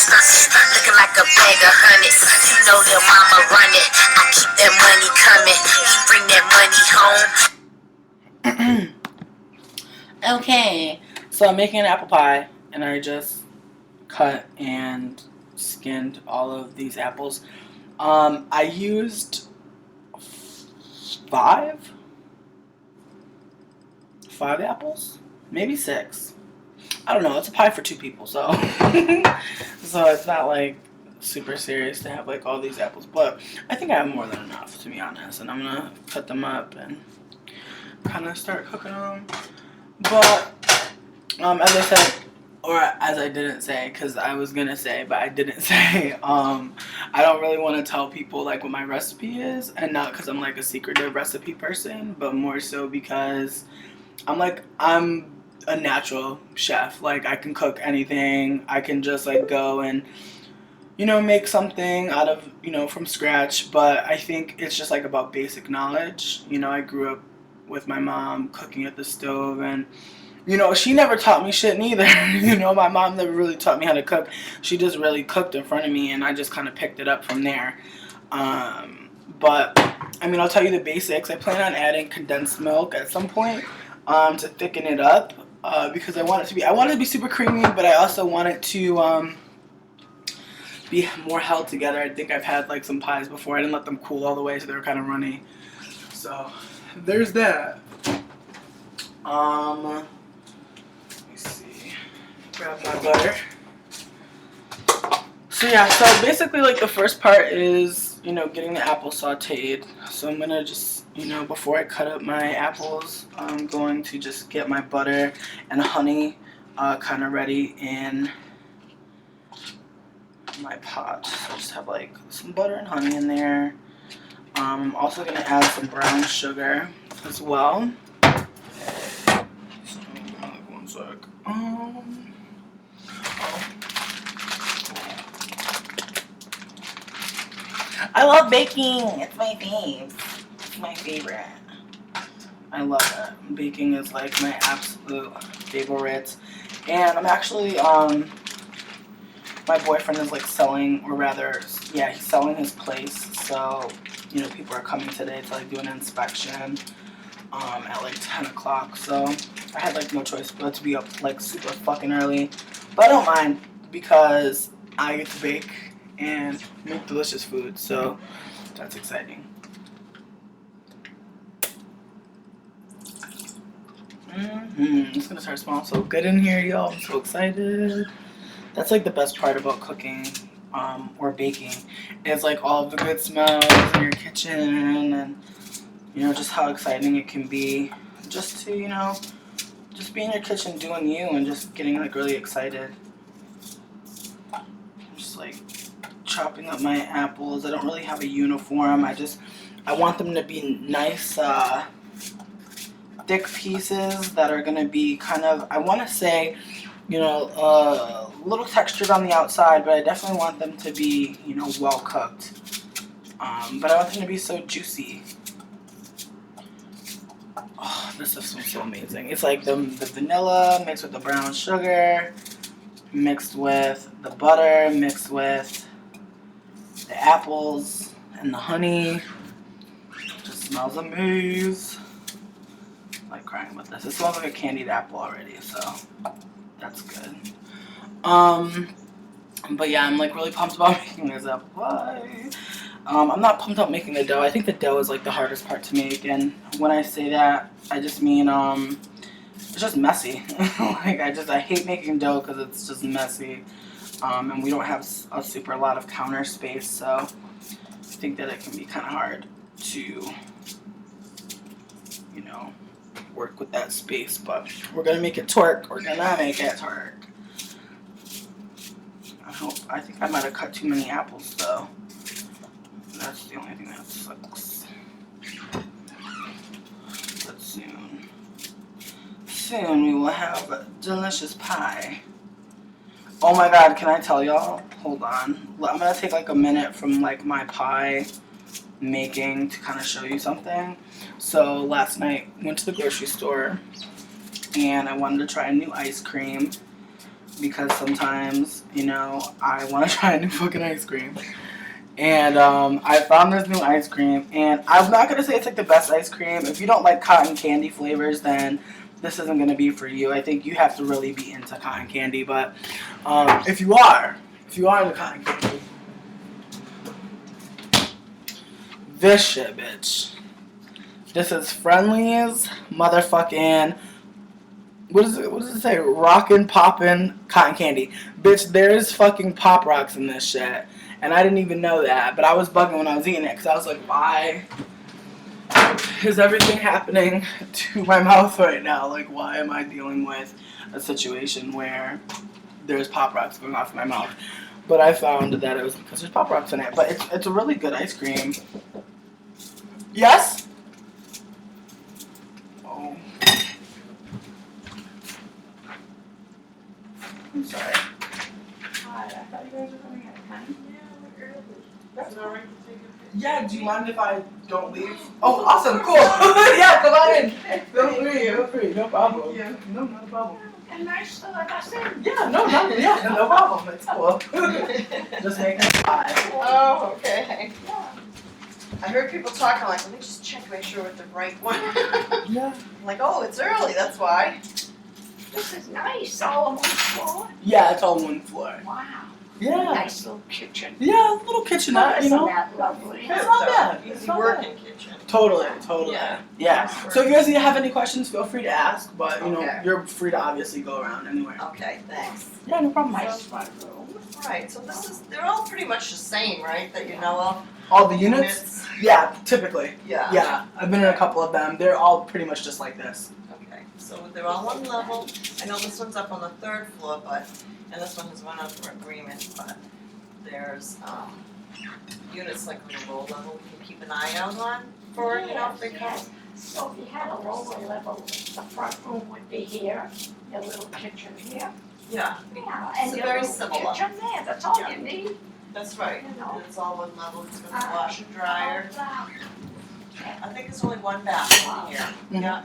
Looking like a bag of hundreds. You know your mama run it. I keep that money coming. You bring that money home. Okay, so I'm making an apple pie, and I just cut and skinned all of these apples. I used five apples, maybe six. I don't know. It's a pie for 2 people, so so it's not like super serious to have like all these apples, but I think I have more than enough, to be honest. And I'm gonna cut them up and kind of start cooking them. But as I said, or as I didn't say, because I was gonna say, but I didn't say. I don't really want to tell people like what my recipe is, and not because I'm like a secretive recipe person, but more so because I'm a natural chef. Like I can cook anything. I can just like go and make something out of from scratch. But I think it's just like about basic knowledge. I grew up with my mom cooking at the stove, and she never taught me shit neither. My mom never really taught me how to cook. She just really cooked in front of me, and I just kind of picked it up from there. But I mean, I'll tell you the basics. I plan on adding condensed milk at some point to thicken it up because I want it to be super creamy, but I also want it to be more held together. I think I've had like some pies before. I didn't let them cool all the way, so they were kind of runny. So there's that. Let me see. Grab my butter. So yeah, so basically like the first part is, getting the apple sauteed. So I'm gonna just, before I cut up my apples, I'm going to just get my butter and honey kind of ready in my pot. So I just have like some butter and honey in there. I'm also gonna add some brown sugar as well. So, like one sec. I love baking. It's my fave. It's my favorite. I love it. Baking is like my absolute favorite. And I'm actually, my boyfriend is like selling, or rather, yeah, he's selling his place. So, people are coming today to like do an inspection at like 10 o'clock. So I had like no choice but to be up like super fucking early. But I don't mind because I get to bake and make delicious food, so that's exciting. It's gonna start smelling so good in here, y'all. I'm so excited. That's like the best part about cooking or baking is like all of the good smells in your kitchen, and just how exciting it can be just to just be in your kitchen doing you and just getting like really excited. Just like chopping up my apples. I don't really have a uniform. I want them to be nice, thick pieces that are going to be kind of, I want to say, a little textured on the outside, but I definitely want them to be, well cooked. But I want them to be so juicy. Oh, this stuff smells so amazing. It's like the vanilla mixed with the brown sugar, mixed with the butter, mixed with the apples and the honey. Just smells amazing. I'm like crying with this. It smells like a candied apple already, so that's good. But yeah, I'm like really pumped about making this apple pie. I'm not pumped up making the dough. I think the dough is like the hardest part to make, and when I say that, I just mean it's just messy. Like I hate making dough because it's just messy. And we don't have a super lot of counter space, so I think that it can be kind of hard to, work with that space. But we're gonna make it twerk. We're gonna make it twerk. I think I might have cut too many apples though. That's the only thing that sucks. But soon we will have a delicious pie. Oh my god, can I tell y'all? Hold on. I'm gonna take like a minute from like my pie making to kind of show you something. So last night, went to the grocery store and I wanted to try a new ice cream. because sometimes, you know, I want to try a new fucking ice cream. And I found this new ice cream, and I'm not gonna say it's like the best ice cream. If you don't like cotton candy flavors, then this isn't gonna be for you. I think you have to really be into cotton candy. But if you are into cotton candy, this shit, bitch. This is Friendly's motherfucking. What is it? What does it say? Rockin' poppin' cotton candy, bitch. There's fucking pop rocks in this shit, and I didn't even know that. But I was bugging when I was eating it because I was like, why is everything happening to my mouth right now? Like, why am I dealing with a situation where there's pop rocks going off in my mouth? But I found that it was because there's pop rocks in it. But it's a really good ice cream. Yes. Oh. I'm sorry. Hi, I thought you guys were coming at 10. Yeah, we're early. That's all right to take a picture. Yeah, do you mind if I don't leave? Oh, awesome, cool. Yeah, come on in. Feel free, no problem. Yeah. No, not a problem. And nice to let us in. Yeah, no problem. It's cool. Just making a pie. Oh, okay. I heard people talking like, let me just check to make sure we're the right one. Yeah. I'm like, oh, it's early, that's why. This is nice, all on one floor. Yeah, it's all one floor. Wow. Yeah. Nice little kitchen. Yeah, a little kitchenette, you Isn't know. that lovely? It's not bad. It's Easy not working bad. kitchen. Totally. Yeah. Yeah. So if you guys have any questions, feel free to ask. But you know, Okay. you're free to obviously go around anywhere. Okay, thanks. Yeah, no problem. Nice front room. Right, so they're all pretty much the same, right, that you know of? All the units? Yeah, typically. Yeah. Yeah, I've been in a couple of them. They're all pretty much just like this. Okay, so they're all one level. I know this one's up on the 3rd floor, and this one has went up for agreement, but there's, units like on the low level we can keep an eye out on for, you know, if they come. Yes. So if you had a lower level, the front room would be here, your little kitchen here. Yeah, Yeah, It's and your very little similar. kitchen there, that's all Yeah. you need. that's right. You know. And it's all one level, it's got a washer dryer. Wow. I think there's only one bathroom here. Mhm. Yeah.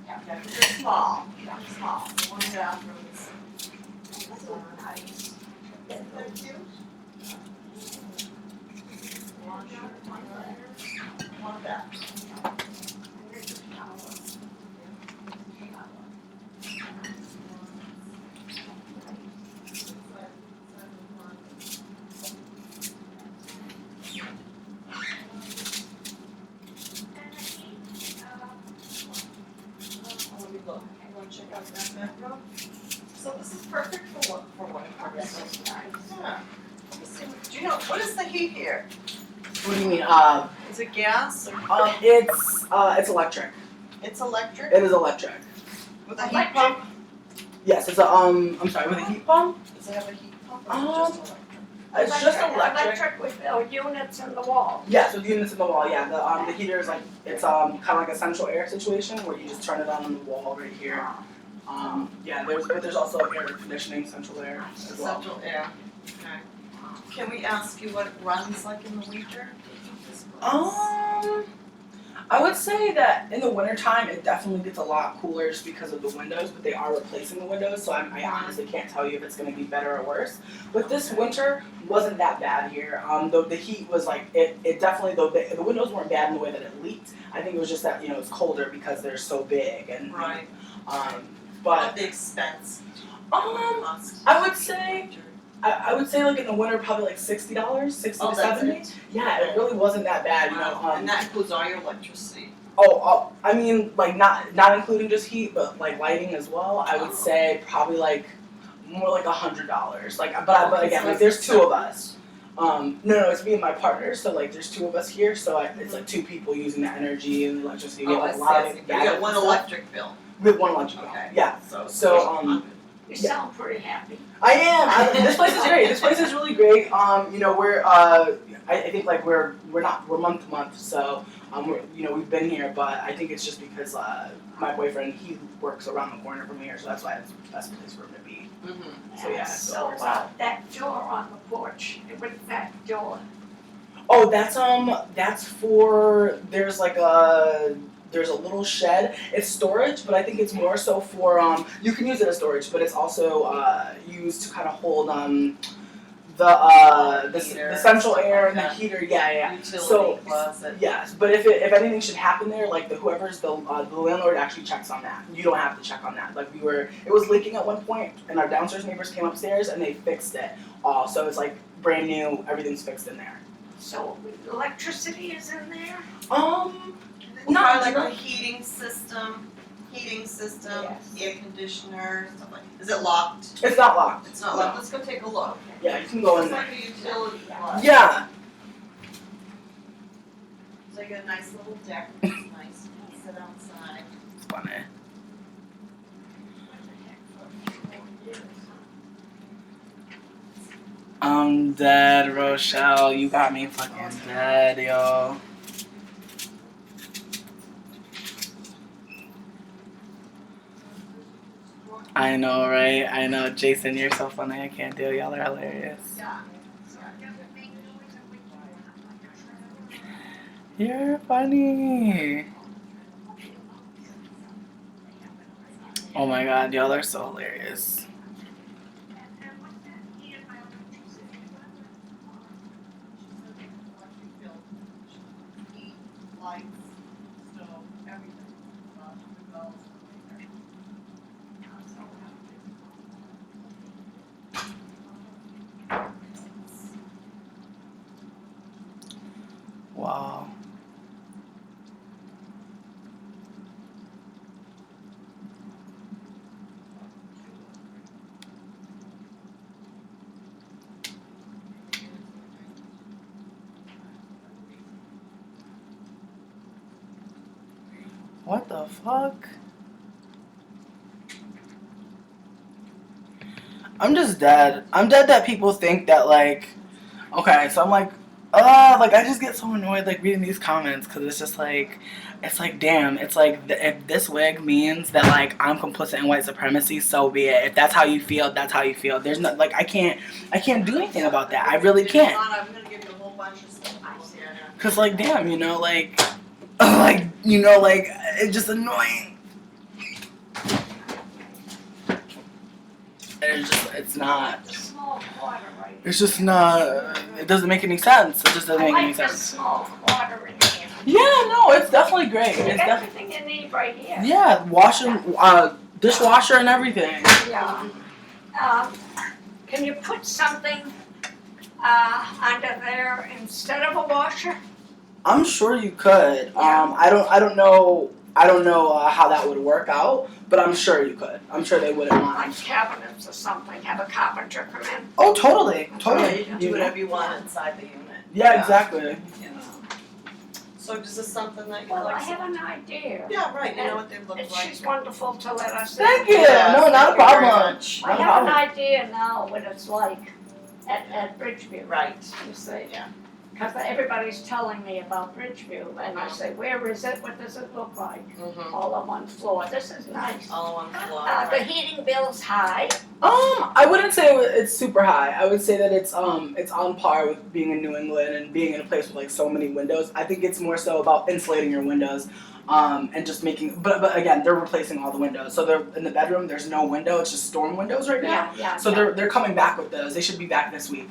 Yeah, they're small, small, one bathroom is. So nice. Isn't that cute? One bathroom. Let me look, I want to check out that bedroom. So this is perfect for what purpose? This is nice. Yeah. Let me see, do you know, what is the heat here? What do you mean? Is it gas or? It's electric. It's electric It is electric. with a heat Electric? pump? Yes, it's a I'm sorry, with a heat pump. Does it have a heat pump or is it just electric? It's just electric. Electric with units in the wall. Yes, with units in the wall. Yeah, the heater is like it's kind of like a central air situation where you just turn it on the wall right here. Yeah, there's also air conditioning, central air as well. Central air, okay. Can we ask you what it runs like in the winter? I would say that in the wintertime it definitely gets a lot cooler just because of the windows, but they are replacing the windows, so I honestly can't tell you if it's going to be better or worse. But this winter wasn't that bad here. Though the heat was like, it definitely, though the windows weren't bad in the way that it leaked. I think it was just that, you know, it's colder because they're so big and, Right. but, The expense. I would say, I would say like in the winter probably like $60, 60 Oh, to that's 70. it? Yeah, it really wasn't that bad, you know. And that includes all your electricity. I mean, like not including just heat, but like lighting as well. I would say probably like more like $100. Like, but again, like there's two of us. No, it's me and my partner. So like, there's two of us here. So it's like two people using the energy and the electricity. We have Oh, I like, a see, lot I of see. You gadgets got one and stuff. electric bill. We have one electric bill. Okay. Yeah. So, You Yeah. sound pretty happy. I am. This place is great. This place is really great. You know, we're I think like we're month to month, so we've been here, but I think it's just because my boyfriend, he works around the corner from here, so that's why it's the best place for him to be. Mhm. So, yeah, it So works out. that door on the porch, what is that door? Oh, that's for there's like a there's a little shed. It's storage, but I think it's more so for you can use it as storage, but it's also used to kind of hold the central air and the heater. Yeah. Utility closet. Yes, but if anything should happen there, like whoever's the landlord actually checks on that. You don't have to check on that. Like it was leaking at one point, and our downstairs neighbors came upstairs and they fixed it. So it's like brand new. Everything's fixed in there. So electricity is in there? Not like a heating system, Yes. air conditioner, stuff like. Is it locked? It's not locked. It's not locked. Let's go take a look. Yeah, you can go in It's there. like a utility closet. Yeah. So you got a nice little deck. It's nice. You can sit outside. It's funny. I'm dead, Rochelle. You got me fucking dead, yo. I know, right? I know. Jason, you're so funny. I can't deal. Y'all are hilarious. Yeah. You're funny. Oh my god, y'all are so hilarious. Lights, stove, everything. Bells. Wow. What the fuck? I'm just dead. I'm dead that people think that, like, okay, so I'm like, I just get so annoyed, like, reading these comments, because it's like, damn, it's like, if this wig means that, like, I'm complicit in white supremacy, so be it. If that's how you feel, that's how you feel. There's no, like, I can't do anything about that. I really can't. I'm gonna give you a whole bunch of stuff here. Because, like, damn, you know, like, it's just annoying. It's not. Small quarter right It's just not. It doesn't make any sense. It just doesn't I make any like this sense. small quarter in here. Yeah, no, it's definitely great. You It's got definitely. everything you need right here. Yeah, dishwasher and everything. Yeah. Can you put something under there instead of a washer? I'm sure you could. Yeah. I don't know. How that would work out, but I'm sure you could. I'm sure they wouldn't Like mind. cabinets or something, have a carpenter come in. Oh, totally. Yeah, you can do whatever you want inside the unit. Yeah, exactly. You know. So is this something that you Well, I like? have an idea. Yeah, right, you know what they look And like. she's wonderful to let us Thank in. you. Yes, No, not a thank you very problem. much. I Not a have an problem. idea now what it's like at Bridgeview. Right. You see? Yeah. Because everybody's telling me about Bridgeview, and I say, where is it? What does it look like? Mm-hmm. All on one floor. This is nice. All on the floor, The right. heating bill's high. I wouldn't say it's super high. I would say that it's on par with being in New England and being in a place with like so many windows. I think it's more so about insulating your windows, and just making. But again, they're replacing all the windows. So they're in the bedroom. There's no window. It's just storm windows right now. Yeah. So they're coming back with those. They should be back this week.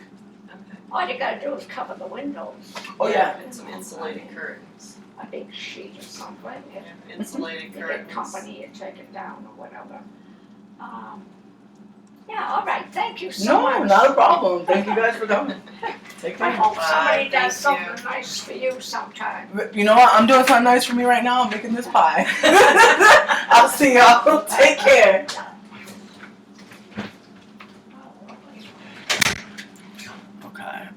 Okay. All you gotta do is cover the windows. Oh yeah. And some insulated curtains. A big sheet or something. Insulated The big curtains. company, you take it down or whatever. Yeah, all right, thank you so No, much. not a problem. Thank you guys for coming. Take I care. hope Bye, somebody does thank you. something nice for you sometime. You know what? I'm doing something nice for me right now. I'm making this pie. I'll see y'all. Take care. Okay.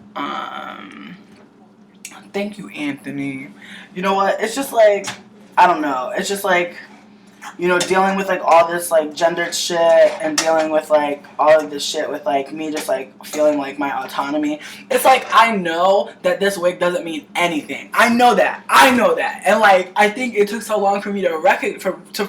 Thank you, Anthony. You know what? It's just like, I don't know. It's just like, dealing with like all this like gendered shit and dealing with like all of this shit with like me just like feeling like my autonomy. It's like I know that this wig doesn't mean anything. I know that. And like I think it took so long for me to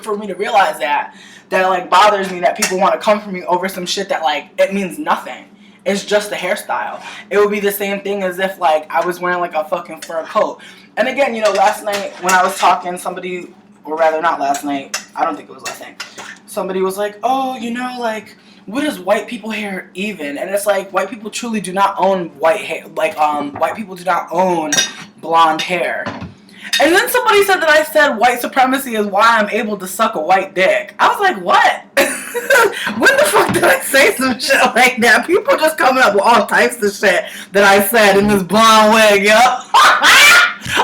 for me to realize that it like bothers me that people want to come for me over some shit that like it means nothing. It's just the hairstyle. It would be the same thing as if like I was wearing like a fucking fur coat. And again, you know, last night when I was talking, somebody, or rather not last night, I don't think it was last night, somebody was like, oh, you know, like, what is white people hair even? And it's like, white people truly do not own white hair. Like, white people do not own blonde hair. And then somebody said that I said white supremacy is why I'm able to suck a white dick. I was like, what? When the fuck did I say some shit like that? People just coming up with all types of shit that I said in this blonde wig, yo.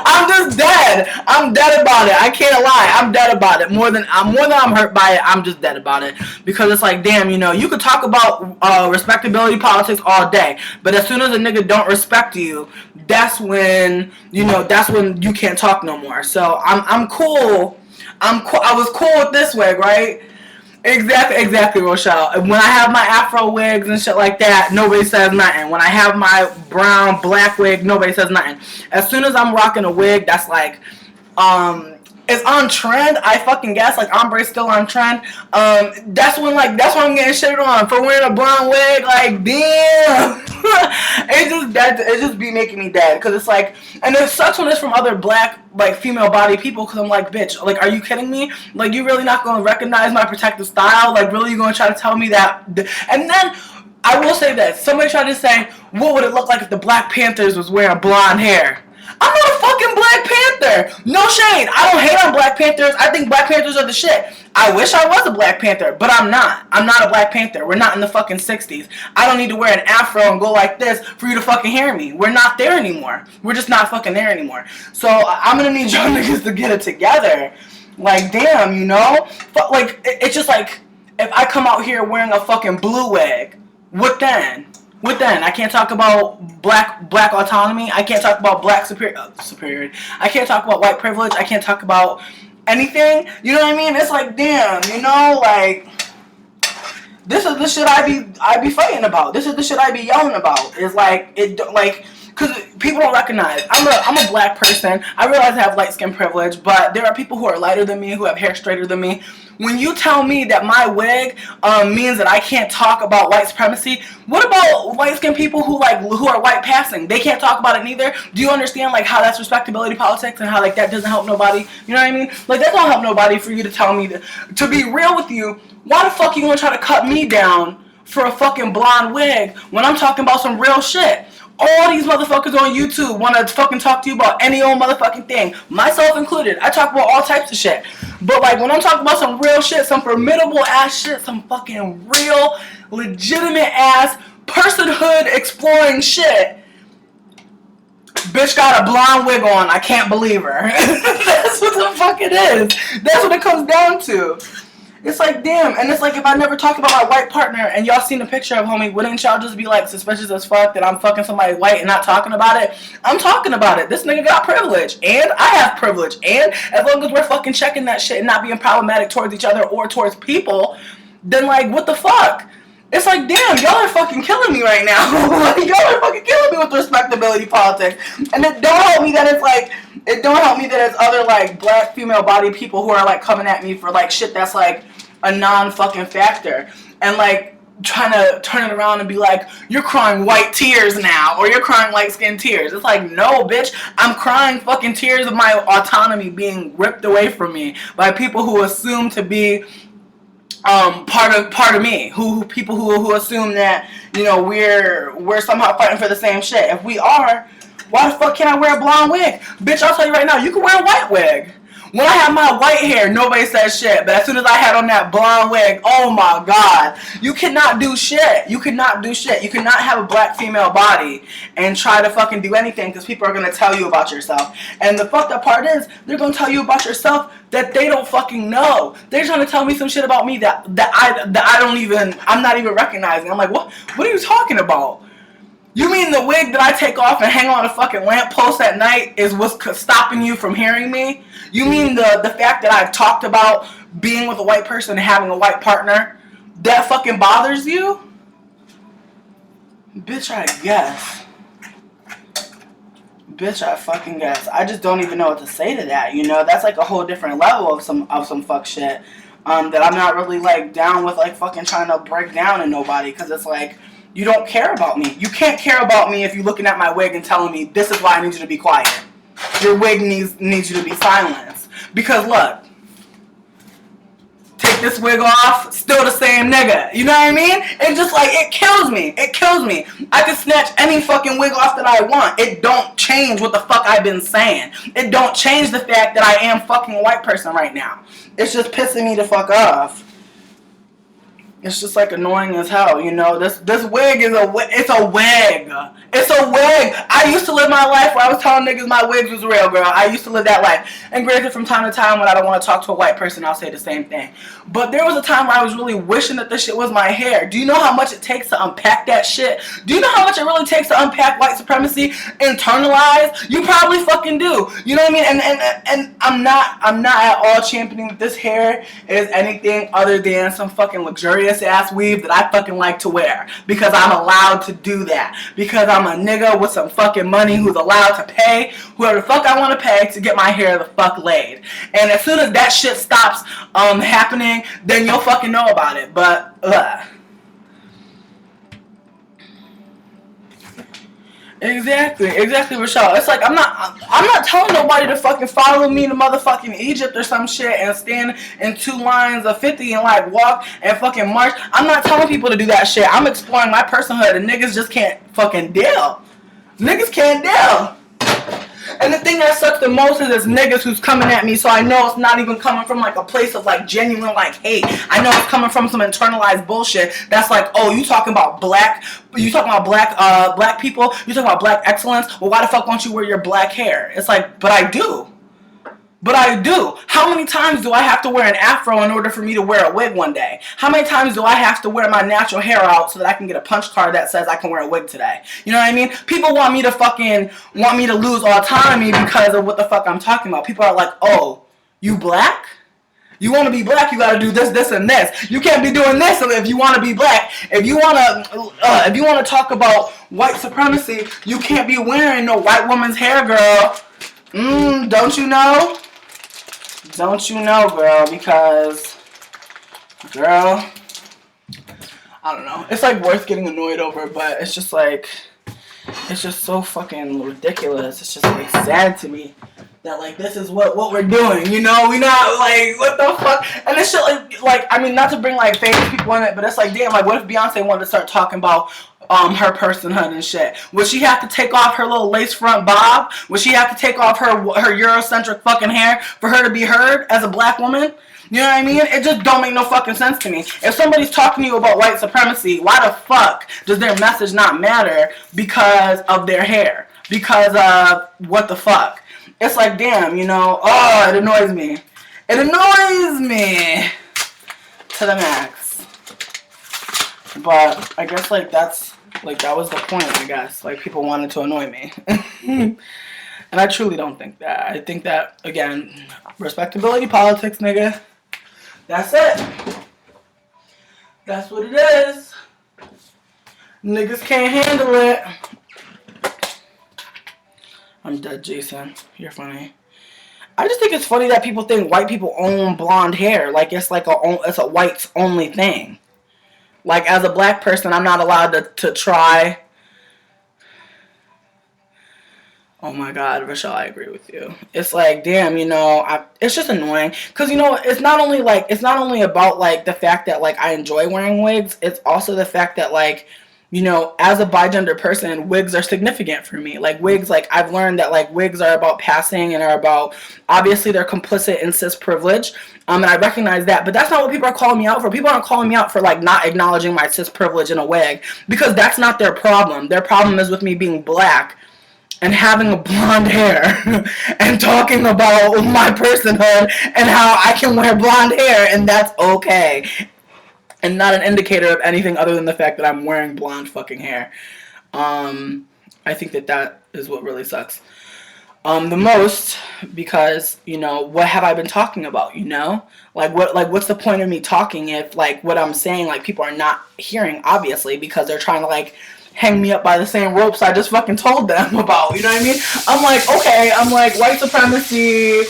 I'm just dead. I'm dead about it. I can't lie. I'm dead about it. More than I'm hurt by it. I'm just dead about it because it's like, damn, you know, you could talk about respectability politics all day, but as soon as a nigga don't respect you, that's when, you know, that's when you can't talk no more. So I'm cool. I was cool with this wig, right? Exactly, Rochelle. When I have my afro wigs and shit like that, nobody says nothing. When I have my brown, black wig, nobody says nothing. As soon as I'm rocking a wig that's like, is on trend, I fucking guess, like ombre's still on trend, that's when I'm getting shitted on for wearing a blonde wig. Like, damn. It just be making me dead, because it's like, and it sucks when it's from other black, like, female body people, because I'm like, bitch, like, are you kidding me? Like, you really not going to recognize my protective style? Like, really you going to try to tell me that? And then I will say this, somebody tried to say, what would it look like if the Black Panthers was wearing blonde hair? I'm not a fucking Black Panther. No shade. I don't hate on Black Panthers. I think Black Panthers are the shit. I wish I was a Black Panther, but I'm not. I'm not a Black Panther. We're not in the fucking 60s. I don't need to wear an afro and go like this for you to fucking hear me. We're not there anymore. We're just not fucking there anymore. So I'm gonna need y'all niggas to get it together. Like, damn, you know? But like, it's just like, if I come out here wearing a fucking blue wig, what then? What then? I can't talk about black autonomy. I can't talk about black superiority. I can't talk about white privilege. I can't talk about anything. You know what I mean? It's like, damn, you know, like, this is the shit I be fighting about. This is the shit I be yelling about. It's like, because people don't recognize. I'm a black person. I realize I have light skin privilege, but there are people who are lighter than me, who have hair straighter than me. When you tell me that my wig means that I can't talk about white supremacy, what about light skinned people who are white passing? They can't talk about it neither. Do you understand like how that's respectability politics and how like that doesn't help nobody? You know what I mean? Like, that don't help nobody for you to tell me to be real with you. Why the fuck you gonna try to cut me down for a fucking blonde wig when I'm talking about some real shit? All these motherfuckers on YouTube want to fucking talk to you about any old motherfucking thing, myself included. I talk about all types of shit. But like, when I'm talking about some real shit, some formidable ass shit, some fucking real, legitimate ass, personhood exploring shit, bitch got a blonde wig on. I can't believe her. That's what the fuck it is. That's what it comes down to. It's like, damn. And it's like, if I never talk about my white partner and y'all seen a picture of homie, wouldn't y'all just be like suspicious as fuck that I'm fucking somebody white and not talking about it? I'm talking about it. This nigga got privilege. And I have privilege. And as long as we're fucking checking that shit and not being problematic towards each other or towards people, then like, what the fuck? It's like, damn, y'all are fucking killing me right now. Like, y'all are fucking killing me with respectability politics. And it don't help me that it's like, it don't help me that it's other like black female body people who are like coming at me for like shit that's like a non-fucking factor, and like trying to turn it around and be like, you're crying white tears now, or you're crying light skin tears. It's like, no, bitch, I'm crying fucking tears of my autonomy being ripped away from me by people who assume to be part of me, people who assume that, you know, we're somehow fighting for the same shit. If we are, why the fuck can't I wear a blonde wig? Bitch, I'll tell you right now, you can wear a white wig. When I have my white hair, nobody says shit. But as soon as I had on that blonde wig, oh my god. You cannot do shit. You cannot do shit. You cannot have a black female body and try to fucking do anything because people are going to tell you about yourself. And the fucked up part is, they're going to tell you about yourself that they don't fucking know. They're trying to tell me some shit about me that I'm not even recognizing. I'm like, what are you talking about? You mean the wig that I take off and hang on a fucking lamppost at night is what's stopping you from hearing me? You mean the fact that I've talked about being with a white person and having a white partner, that fucking bothers you? Bitch, I guess. Bitch, I fucking guess. I just don't even know what to say to that, you know? That's like a whole different level of some fuck shit that I'm not really like down with like fucking trying to break down in nobody, because it's like, You don't care about me. You can't care about me if you're looking at my wig and telling me this is why I need you to be quiet. Your wig needs you to be silenced. Because look, take this wig off, still the same nigga. You know what I mean? It just like, it kills me. It kills me. I can snatch any fucking wig off that I want. It don't change what the fuck I've been saying. It don't change the fact that I am fucking a white person right now. It's just pissing me the fuck off. It's just like annoying as hell, you know. This wig is it's a wig. It's a wig. I used to live my life where I was telling niggas my wigs was real, girl. I used to live that life. And granted, from time to time when I don't want to talk to a white person, I'll say the same thing. But there was a time where I was really wishing that this shit was my hair. Do you know how much it takes to unpack that shit? Do you know how much it really takes to unpack white supremacy? Internalize? You probably fucking do. You know what I mean? And I'm not at all championing that this hair is anything other than some fucking luxurious ass weave that I fucking like to wear, because I'm allowed to do that, because I'm a nigga with some fucking money who's allowed to pay whoever the fuck I want to pay to get my hair the fuck laid. And as soon as that shit stops happening, then you'll fucking know about it. But Exactly, Rochelle. It's like I'm not telling nobody to fucking follow me to motherfucking Egypt or some shit and stand in 2 lines of 50 and like walk and fucking march. I'm not telling people to do that shit. I'm exploring my personhood, and niggas just can't fucking deal. Niggas can't deal. And the thing that sucks the most is this niggas who's coming at me, so I know it's not even coming from like a place of like genuine like hate. I know it's coming from some internalized bullshit that's like, oh, you talking about black people, you talking about black excellence, well, why the fuck don't you wear your black hair? It's like, but I do. How many times do I have to wear an afro in order for me to wear a wig one day? How many times do I have to wear my natural hair out so that I can get a punch card that says I can wear a wig today? You know what I mean? People want me to lose autonomy because of what the fuck I'm talking about. People are like, oh, you black? You want to be black, you gotta do this, this, and this. You can't be doing this if you want to be black. If you want to talk about white supremacy, you can't be wearing no white woman's hair, girl. Don't you know? Don't you know, girl? Because, girl, I don't know. It's like worth getting annoyed over, but it's just like, it's just so fucking ridiculous. It's just like sad to me that like this is what we're doing, you know? We not like, what the fuck? And this shit like I mean, not to bring like famous people in it, but it's like, damn, like what if Beyonce wanted to start talking about her personhood and shit? Would she have to take off her little lace front bob? Would she have to take off her Eurocentric fucking hair for her to be heard as a black woman? You know what I mean? It just don't make no fucking sense to me. If somebody's talking to you about white supremacy, why the fuck does their message not matter because of their hair? Because of what the fuck? It's like, damn, you know, oh, it annoys me. It annoys me to the max. But I guess like that was the point, I guess. Like people wanted to annoy me. And I truly don't think that. I think that, again, respectability politics, nigga. That's it. That's what it is. Niggas can't handle it. I'm dead, Jason. You're funny. I just think it's funny that people think white people own blonde hair. Like it's like it's a whites only thing. Like as a black person, I'm not allowed to try. Oh my God, Rochelle, I agree with you. It's like, damn, you know, it's just annoying. Cause you know, it's not only about like the fact that like I enjoy wearing wigs. It's also the fact that like, you know, as a bigender person, wigs are significant for me. Like wigs, like I've learned that like wigs are about passing and are about, obviously they're complicit in cis privilege. And I recognize that, but that's not what people are calling me out for. People aren't calling me out for like not acknowledging my cis privilege in a wig, because that's not their problem. Their problem is with me being black and having a blonde hair and talking about my personhood and how I can wear blonde hair and that's okay. And not an indicator of anything other than the fact that I'm wearing blonde fucking hair. I think that is what really sucks. The most, because, you know, what have I been talking about, you know? What's the point of me talking if, like, what I'm saying, like, people are not hearing, obviously, because they're trying to, like, hang me up by the same ropes I just fucking told them about, you know what I mean? I'm like, okay, I'm like, white supremacy,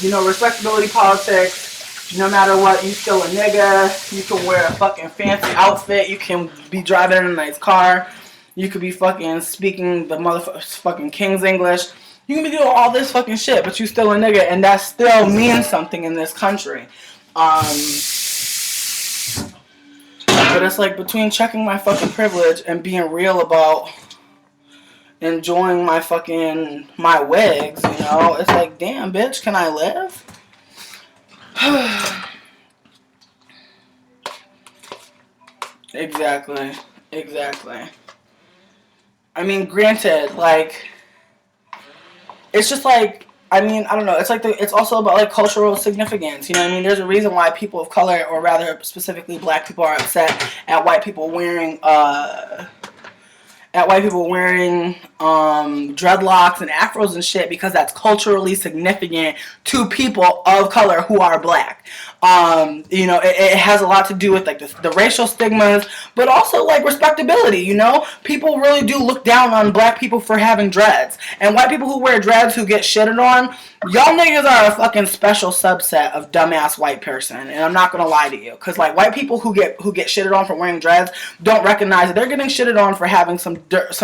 you know, respectability politics, No matter what, you still a nigga. You can wear a fucking fancy outfit. You can be driving in a nice car. You could be fucking speaking the motherfucking King's English. You can be doing all this fucking shit, but you still a nigga, and that still means something in this country. But it's like between checking my fucking privilege and being real about enjoying my wigs, you know, it's like, damn, bitch, can I live? Exactly. I mean, granted, like, it's just like, I mean, I don't know. It's like it's also about like cultural significance. You know what I mean? There's a reason why people of color, or rather specifically black people, are upset at white people wearing dreadlocks and afros and shit, because that's culturally significant to people of color who are black. You know, it has a lot to do with like the racial stigmas, but also like respectability. You know, people really do look down on black people for having dreads, and white people who wear dreads who get shitted on. Y'all niggas are a fucking special subset of dumbass white person, and I'm not gonna lie to you, cause like white people who get shitted on for wearing dreads don't recognize that they're getting shitted on for having some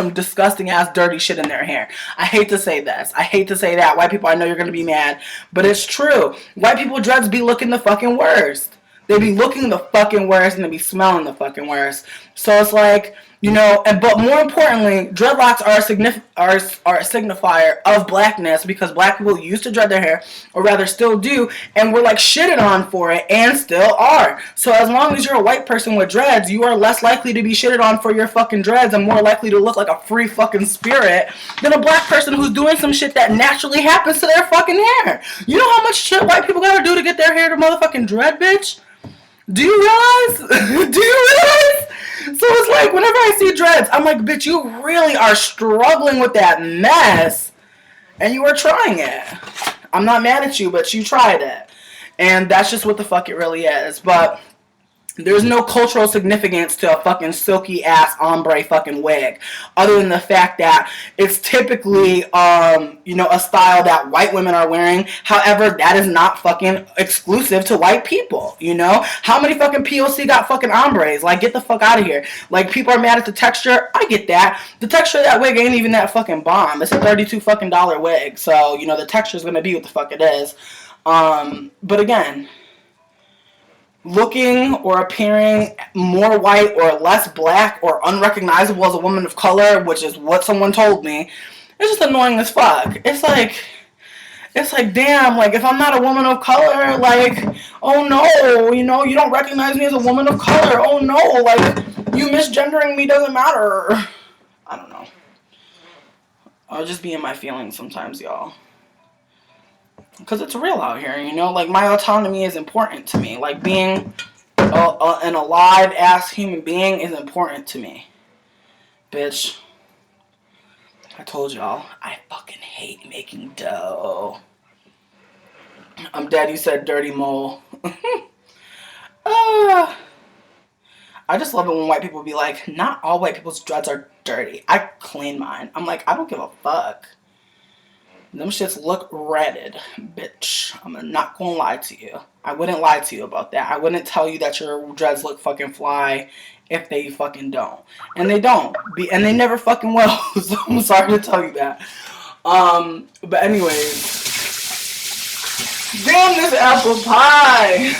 disgusting ass dirty shit in their hair. I hate to say this, I hate to say that. White people, I know you're gonna be mad, but it's true. White people dreads be looking the fucking worst. They be looking the fucking worst, and they be smelling the fucking worst. So it's like, you know, but more importantly, dreadlocks are a signifier of blackness, because black people used to dread their hair, or rather still do, and were like shitted on for it, and still are. So as long as you're a white person with dreads, you are less likely to be shitted on for your fucking dreads, and more likely to look like a free fucking spirit than a black person who's doing some shit that naturally happens to their fucking hair. You know how much shit white people gotta do to get their hair to motherfucking dread, bitch? Do you realize? Do you realize? So it's like, whenever I see dreads, I'm like, bitch, you really are struggling with that mess, and you are trying it. I'm not mad at you, but you tried it. And that's just what the fuck it really is. But there's no cultural significance to a fucking silky ass ombre fucking wig, other than the fact that it's typically, you know, a style that white women are wearing. However, that is not fucking exclusive to white people, you know? How many fucking POC got fucking ombres? Like, get the fuck out of here. Like, people are mad at the texture. I get that. The texture of that wig ain't even that fucking bomb. It's a $32 fucking wig. So, you know, the texture's gonna be what the fuck it is. But again, looking or appearing more white or less black or unrecognizable as a woman of color, which is what someone told me, it's just annoying as fuck. It's like, damn, like, if I'm not a woman of color, like, oh no, you know, you don't recognize me as a woman of color, oh no, like, you misgendering me doesn't matter. I don't know. I'll just be in my feelings sometimes, y'all. Because it's real out here, you know? Like, my autonomy is important to me. Like, being an alive-ass human being is important to me. Bitch. I told y'all, I fucking hate making dough. I'm dead, you said dirty mole. I just love it when white people be like, not all white people's dreads are dirty. I clean mine. I'm like, I don't give a fuck. Them shits look redded, bitch. I'm not gonna lie to you. I wouldn't lie to you about that. I wouldn't tell you that your dreads look fucking fly if they fucking don't. And they don't. And they never fucking will. So I'm sorry to tell you that. But anyways. Damn this apple pie!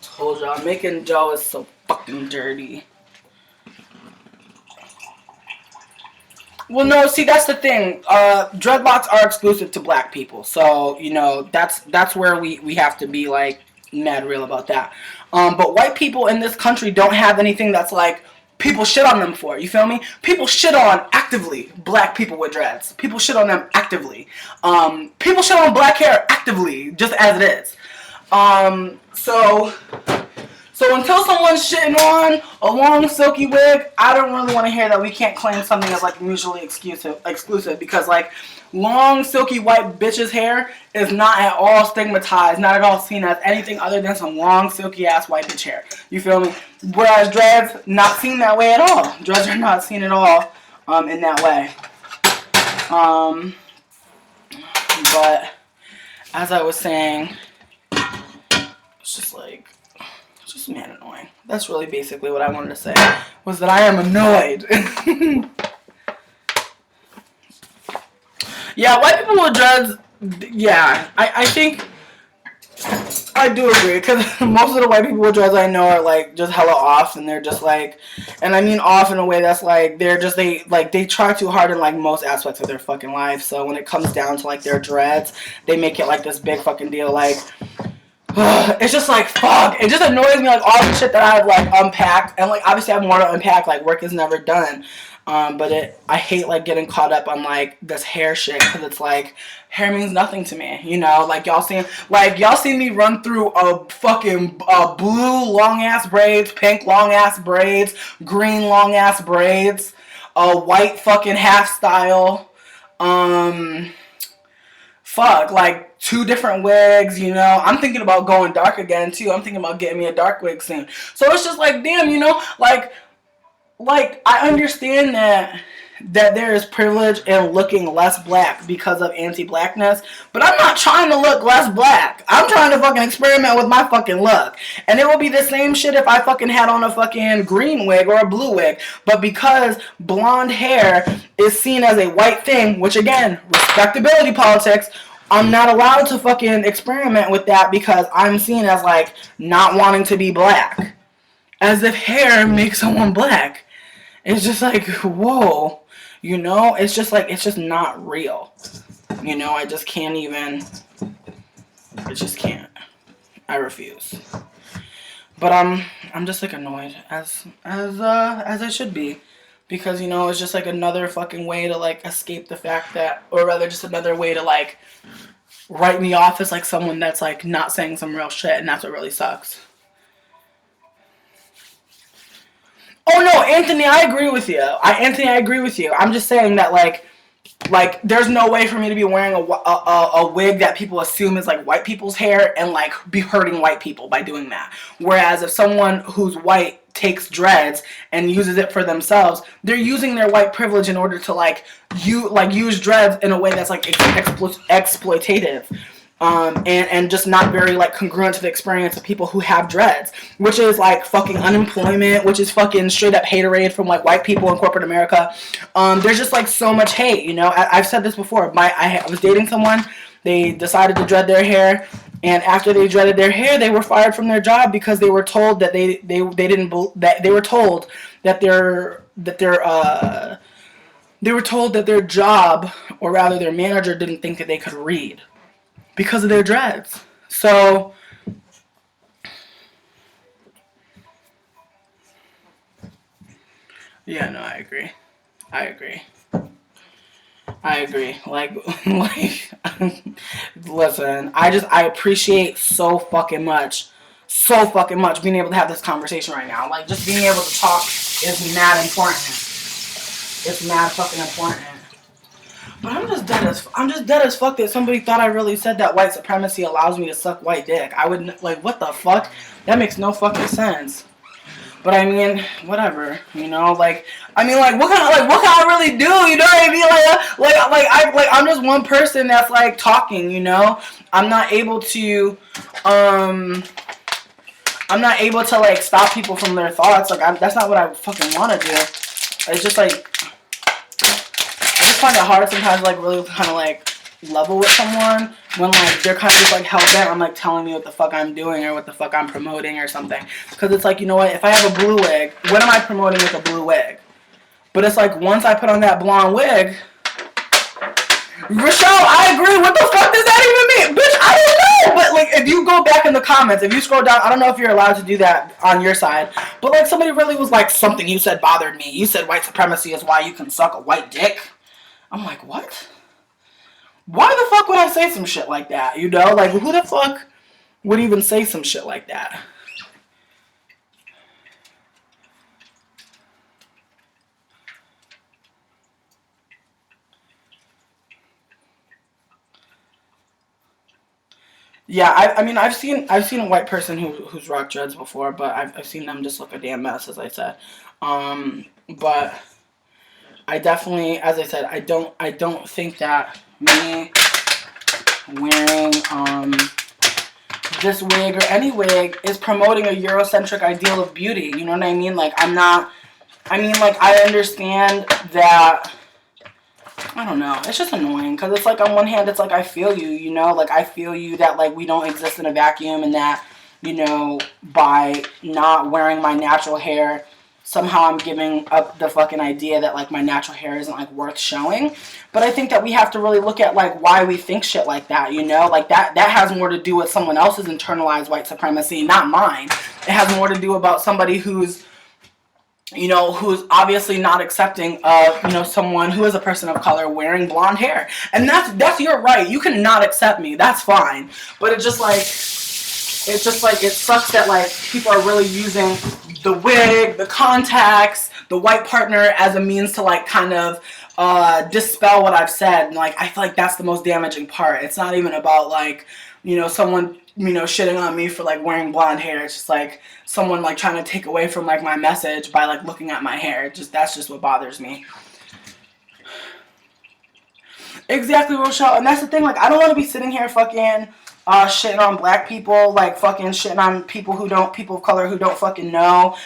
Told y'all, making dough is so fucking dirty. Well, no, see, that's the thing. Dreadlocks are exclusive to black people, so, you know, that's where we have to be, like, mad real about that. But white people in this country don't have anything that's, like, people shit on them for, you feel me? People shit on, actively, black people with dreads. People shit on them actively. People shit on black hair actively, just as it is. So So until someone's shitting on a long silky wig, I don't really want to hear that we can't claim something as like mutually exclusive because like long silky white bitch's hair is not at all stigmatized, not at all seen as anything other than some long silky ass white bitch hair. You feel me? Whereas dreads, not seen that way at all. Dreads are not seen at all in that way. But as I was saying, it's just like, it's just mad annoying. That's really basically what I wanted to say, was that I am annoyed. Yeah, white people with dreads, yeah, I think, I do agree, because most of the white people with dreads I know are, like, just hella off, and they're just, like, and I mean off in a way that's, like, they're just, they try too hard in, like, most aspects of their fucking life, so when it comes down to, like, their dreads, they make it, like, this big fucking deal, like, it's just, like, fuck, it just annoys me, like, all the shit that I've, like, unpacked, and, like, obviously I have more to unpack, like, work is never done, but I hate, like, getting caught up on, like, this hair shit, because it's, like, hair means nothing to me, you know, like, y'all seen me run through a fucking, blue long-ass braids, pink long-ass braids, green long-ass braids, a white fucking half style, fuck, like, 2 different wigs, you know, I'm thinking about going dark again, too, I'm thinking about getting me a dark wig soon, so it's just, like, damn, you know, like, I understand that there is privilege in looking less black because of anti-blackness, but I'm not trying to look less black. I'm trying to fucking experiment with my fucking look. And it would be the same shit if I fucking had on a fucking green wig or a blue wig. But because blonde hair is seen as a white thing, which again, respectability politics, I'm not allowed to fucking experiment with that because I'm seen as like not wanting to be black. As if hair makes someone black. It's just like, whoa, you know, it's just like, it's just not real, you know, I just can't even, I just can't, I refuse, but I'm just like annoyed, as I should be, because, you know, it's just like another fucking way to like escape the fact that, or rather just another way to like write me off as like someone that's like not saying some real shit, and that's what really sucks. Oh no, Anthony, I agree with you. Anthony, I agree with you. I'm just saying that like there's no way for me to be wearing a wig that people assume is like white people's hair and like be hurting white people by doing that. Whereas if someone who's white takes dreads and uses it for themselves, they're using their white privilege in order to use dreads in a way that's like exploitative. And just not very like congruent to the experience of people who have dreads, which is like fucking unemployment, which is fucking straight up haterade from like white people in corporate America. There's just like so much hate, you know. I've said this before. I was dating someone. They decided to dread their hair, and after they dreaded their hair, they were fired from their job because they were told that they were told that their job, or rather their manager, didn't think that they could read. Because of their dreads. So, yeah, no, I agree. Like, listen, I appreciate so fucking much being able to have this conversation right now. Like, just being able to talk is mad important. It's mad fucking important. But I'm just dead as fuck that somebody thought I really said that white supremacy allows me to suck white dick. I wouldn't, like, what the fuck? That makes no fucking sense. But I mean, whatever, you know, like, I mean, like, what can I really do, you know what I mean, I'm just one person that's, like, talking, you know, I'm not able to, like, stop people from their thoughts, like, that's not what I fucking want to do. It's just, like, I just find it hard sometimes, like, really kind of, like, level with someone when, like, they're kind of just, like, hell-bent on, like, telling me what the fuck I'm doing or what the fuck I'm promoting or something. Because it's like, you know what, if I have a blue wig, what am I promoting with a blue wig? But it's like, once I put on that blonde wig, Rochelle, I agree, what the fuck does that even mean? Bitch, I don't know! But, like, if you go back in the comments, if you scroll down, I don't know if you're allowed to do that on your side, but, like, somebody really was like, something you said bothered me. You said white supremacy is why you can suck a white dick. I'm like, what? Why the fuck would I say some shit like that, you know? Like, who the fuck would even say some shit like that? Yeah, I mean, I've seen a white person who's rocked dreads before, but I've seen them just look a damn mess, as I said. But I definitely, as I said, I don't think that me wearing this wig or any wig is promoting a Eurocentric ideal of beauty. You know what I mean? Like, I'm not. I mean, like, I understand that. I don't know. It's just annoying because it's like on one hand, it's like I feel you, you know, like I feel you that like we don't exist in a vacuum and that, you know, by not wearing my natural hair, somehow I'm giving up the fucking idea that like my natural hair isn't like worth showing. But I think that we have to really look at like why we think shit like that, you know, like that has more to do with someone else's internalized white supremacy, not mine. It has more to do about somebody who's, you know, who's obviously not accepting of, you know, someone who is a person of color wearing blonde hair. And that's your right. You can not accept me. That's fine. But it sucks that like people are really using the wig, the contacts, the white partner as a means to like kind of dispel what I've said. And like I feel like that's the most damaging part. It's not even about like, you know, someone, you know, shitting on me for like wearing blonde hair. It's just like someone like trying to take away from like my message by like looking at my hair. That's just what bothers me. Exactly, Rochelle. And that's the thing, like I don't want to be sitting here fucking shitting on black people, like fucking shitting on people of color who don't fucking know,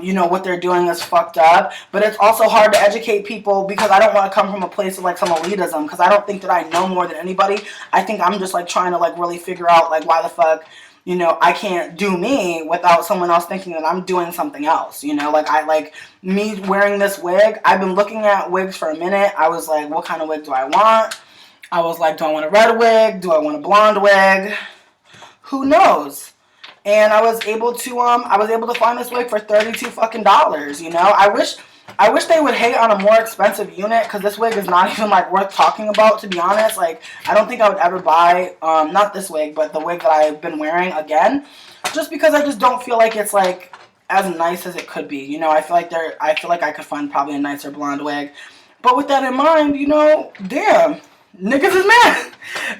you know, what they're doing is fucked up. But it's also hard to educate people because I don't want to come from a place of like some elitism because I don't think that I know more than anybody. I think I'm just like trying to like really figure out like why the fuck, you know, I can't do me without someone else thinking that I'm doing something else, you know, like I like me wearing this wig. I've been looking at wigs for a minute. I was like, what kind of wig do I want? I was like, do I want a red wig? Do I want a blonde wig? Who knows? And I was able to find this wig for $32 fucking dollars, you know? I wish they would hate on a more expensive unit because this wig is not even like worth talking about, to be honest. Like I don't think I would ever buy not this wig, but the wig that I've been wearing again, just because I just don't feel like it's like as nice as it could be. You know, I feel like I could find probably a nicer blonde wig. But with that in mind, you know, damn. Niggas is mad.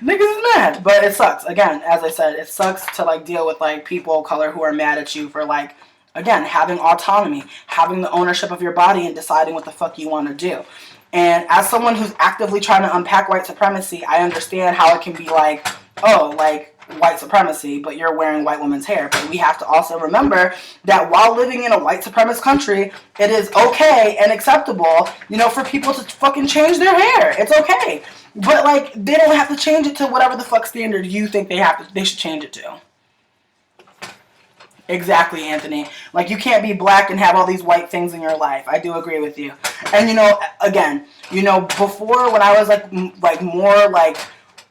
Niggas is mad. But it sucks. Again, as I said, it sucks to like deal with like people of color who are mad at you for like, again, having autonomy, having the ownership of your body and deciding what the fuck you want to do. And as someone who's actively trying to unpack white supremacy, I understand how it can be like, oh, like white supremacy, but you're wearing white women's hair. But we have to also remember that while living in a white supremacist country, it is okay and acceptable, you know, for people to fucking change their hair. It's okay. But like they don't have to change it to whatever the fuck standard you think they should change it to. Exactly, Anthony. Like you can't be black and have all these white things in your life. I do agree with you. And you know, again, you know, before when I was like more like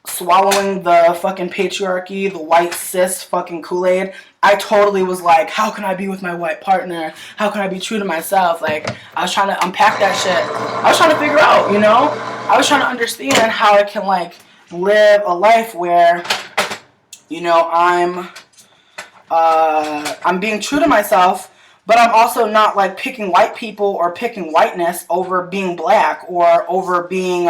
swallowing the fucking patriarchy, the white cis fucking Kool-Aid, I totally was like, how can I be with my white partner? How can I be true to myself? Like, I was trying to unpack that shit. I was trying to figure out, you know? I was trying to understand how I can, like, live a life where, you know, I'm being true to myself, but I'm also not, like, picking white people or picking whiteness over being black or over being,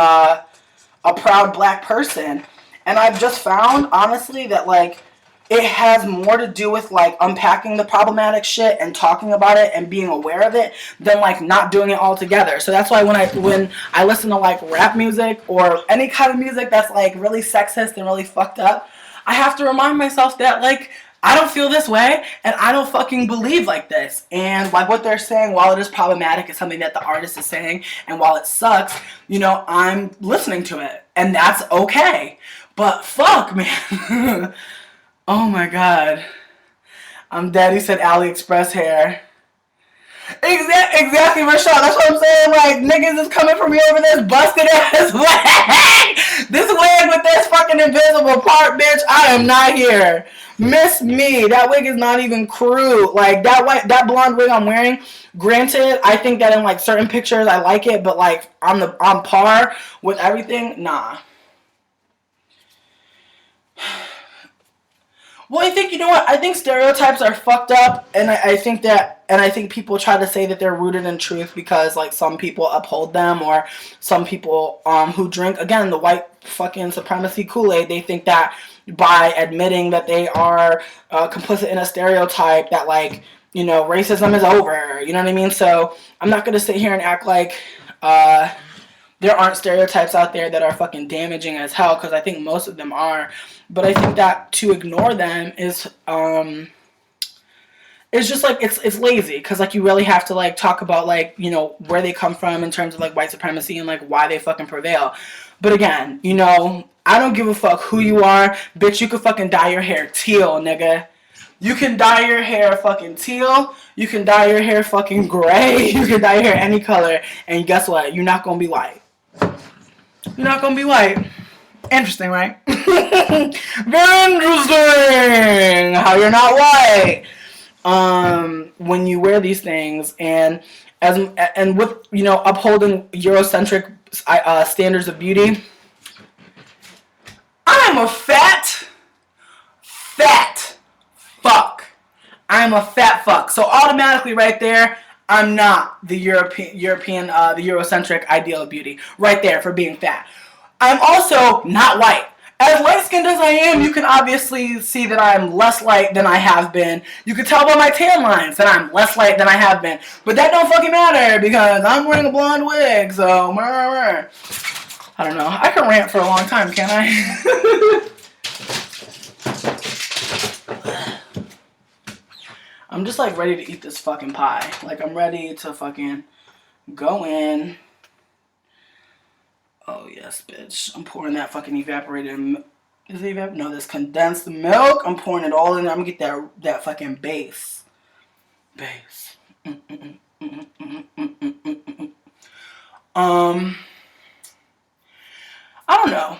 a proud black person. And I've just found, honestly, that like it has more to do with like unpacking the problematic shit and talking about it and being aware of it than like not doing it altogether. So that's why when I listen to like rap music or any kind of music that's like really sexist and really fucked up, I have to remind myself that like I don't feel this way and I don't fucking believe like this. And like what they're saying, while it is problematic, it's something that the artist is saying, and while it sucks, you know, I'm listening to it and that's okay. But fuck, man. Oh my god. Daddy said AliExpress hair. Exactly, Rashad. That's what I'm saying. Like, niggas is coming for me over this busted ass wig. This wig with this fucking invisible part, bitch. I am not here. Miss me. That wig is not even crew. Like, that blonde wig I'm wearing, granted, I think that in, like, certain pictures I like it, but, like, on par with everything, nah. Well, I think, you know what? I think stereotypes are fucked up, and I think that and I think people try to say that they're rooted in truth because like some people uphold them, or some people who drink, again, the white fucking supremacy Kool-Aid, they think that by admitting that they are complicit in a stereotype that like, you know, racism is over, you know what I mean? So I'm not gonna sit here and act like there aren't stereotypes out there that are fucking damaging as hell, because I think most of them are. But I think that to ignore them is it's just like it's lazy, because like you really have to like talk about like, you know, where they come from in terms of like white supremacy and like why they fucking prevail. But again, you know, I don't give a fuck who you are, bitch. You can fucking dye your hair teal, nigga. You can dye your hair fucking teal. You can dye your hair fucking gray. You can dye your hair any color, and guess what? You're not gonna be white. You're not gonna be white. Interesting, right? Very interesting how you're not white. When you wear these things, and with, you know, upholding Eurocentric standards of beauty, I'm a fat fuck. I'm a fat fuck. So automatically right there, I'm not the European, the Eurocentric ideal of beauty. Right there, for being fat. I'm also not white. As light-skinned as I am, you can obviously see that I'm less light than I have been. You can tell by my tan lines that I'm less light than I have been. But that don't fucking matter, because I'm wearing a blonde wig, so I don't know. I can rant for a long time, can't I? I'm just like ready to eat this fucking pie. Like I'm ready to fucking go in. Oh yes, bitch. I'm pouring that fucking evaporated milk. Is it evaporated? No, this condensed milk. I'm pouring it all in there. I'm gonna get that fucking base. Base. I don't know.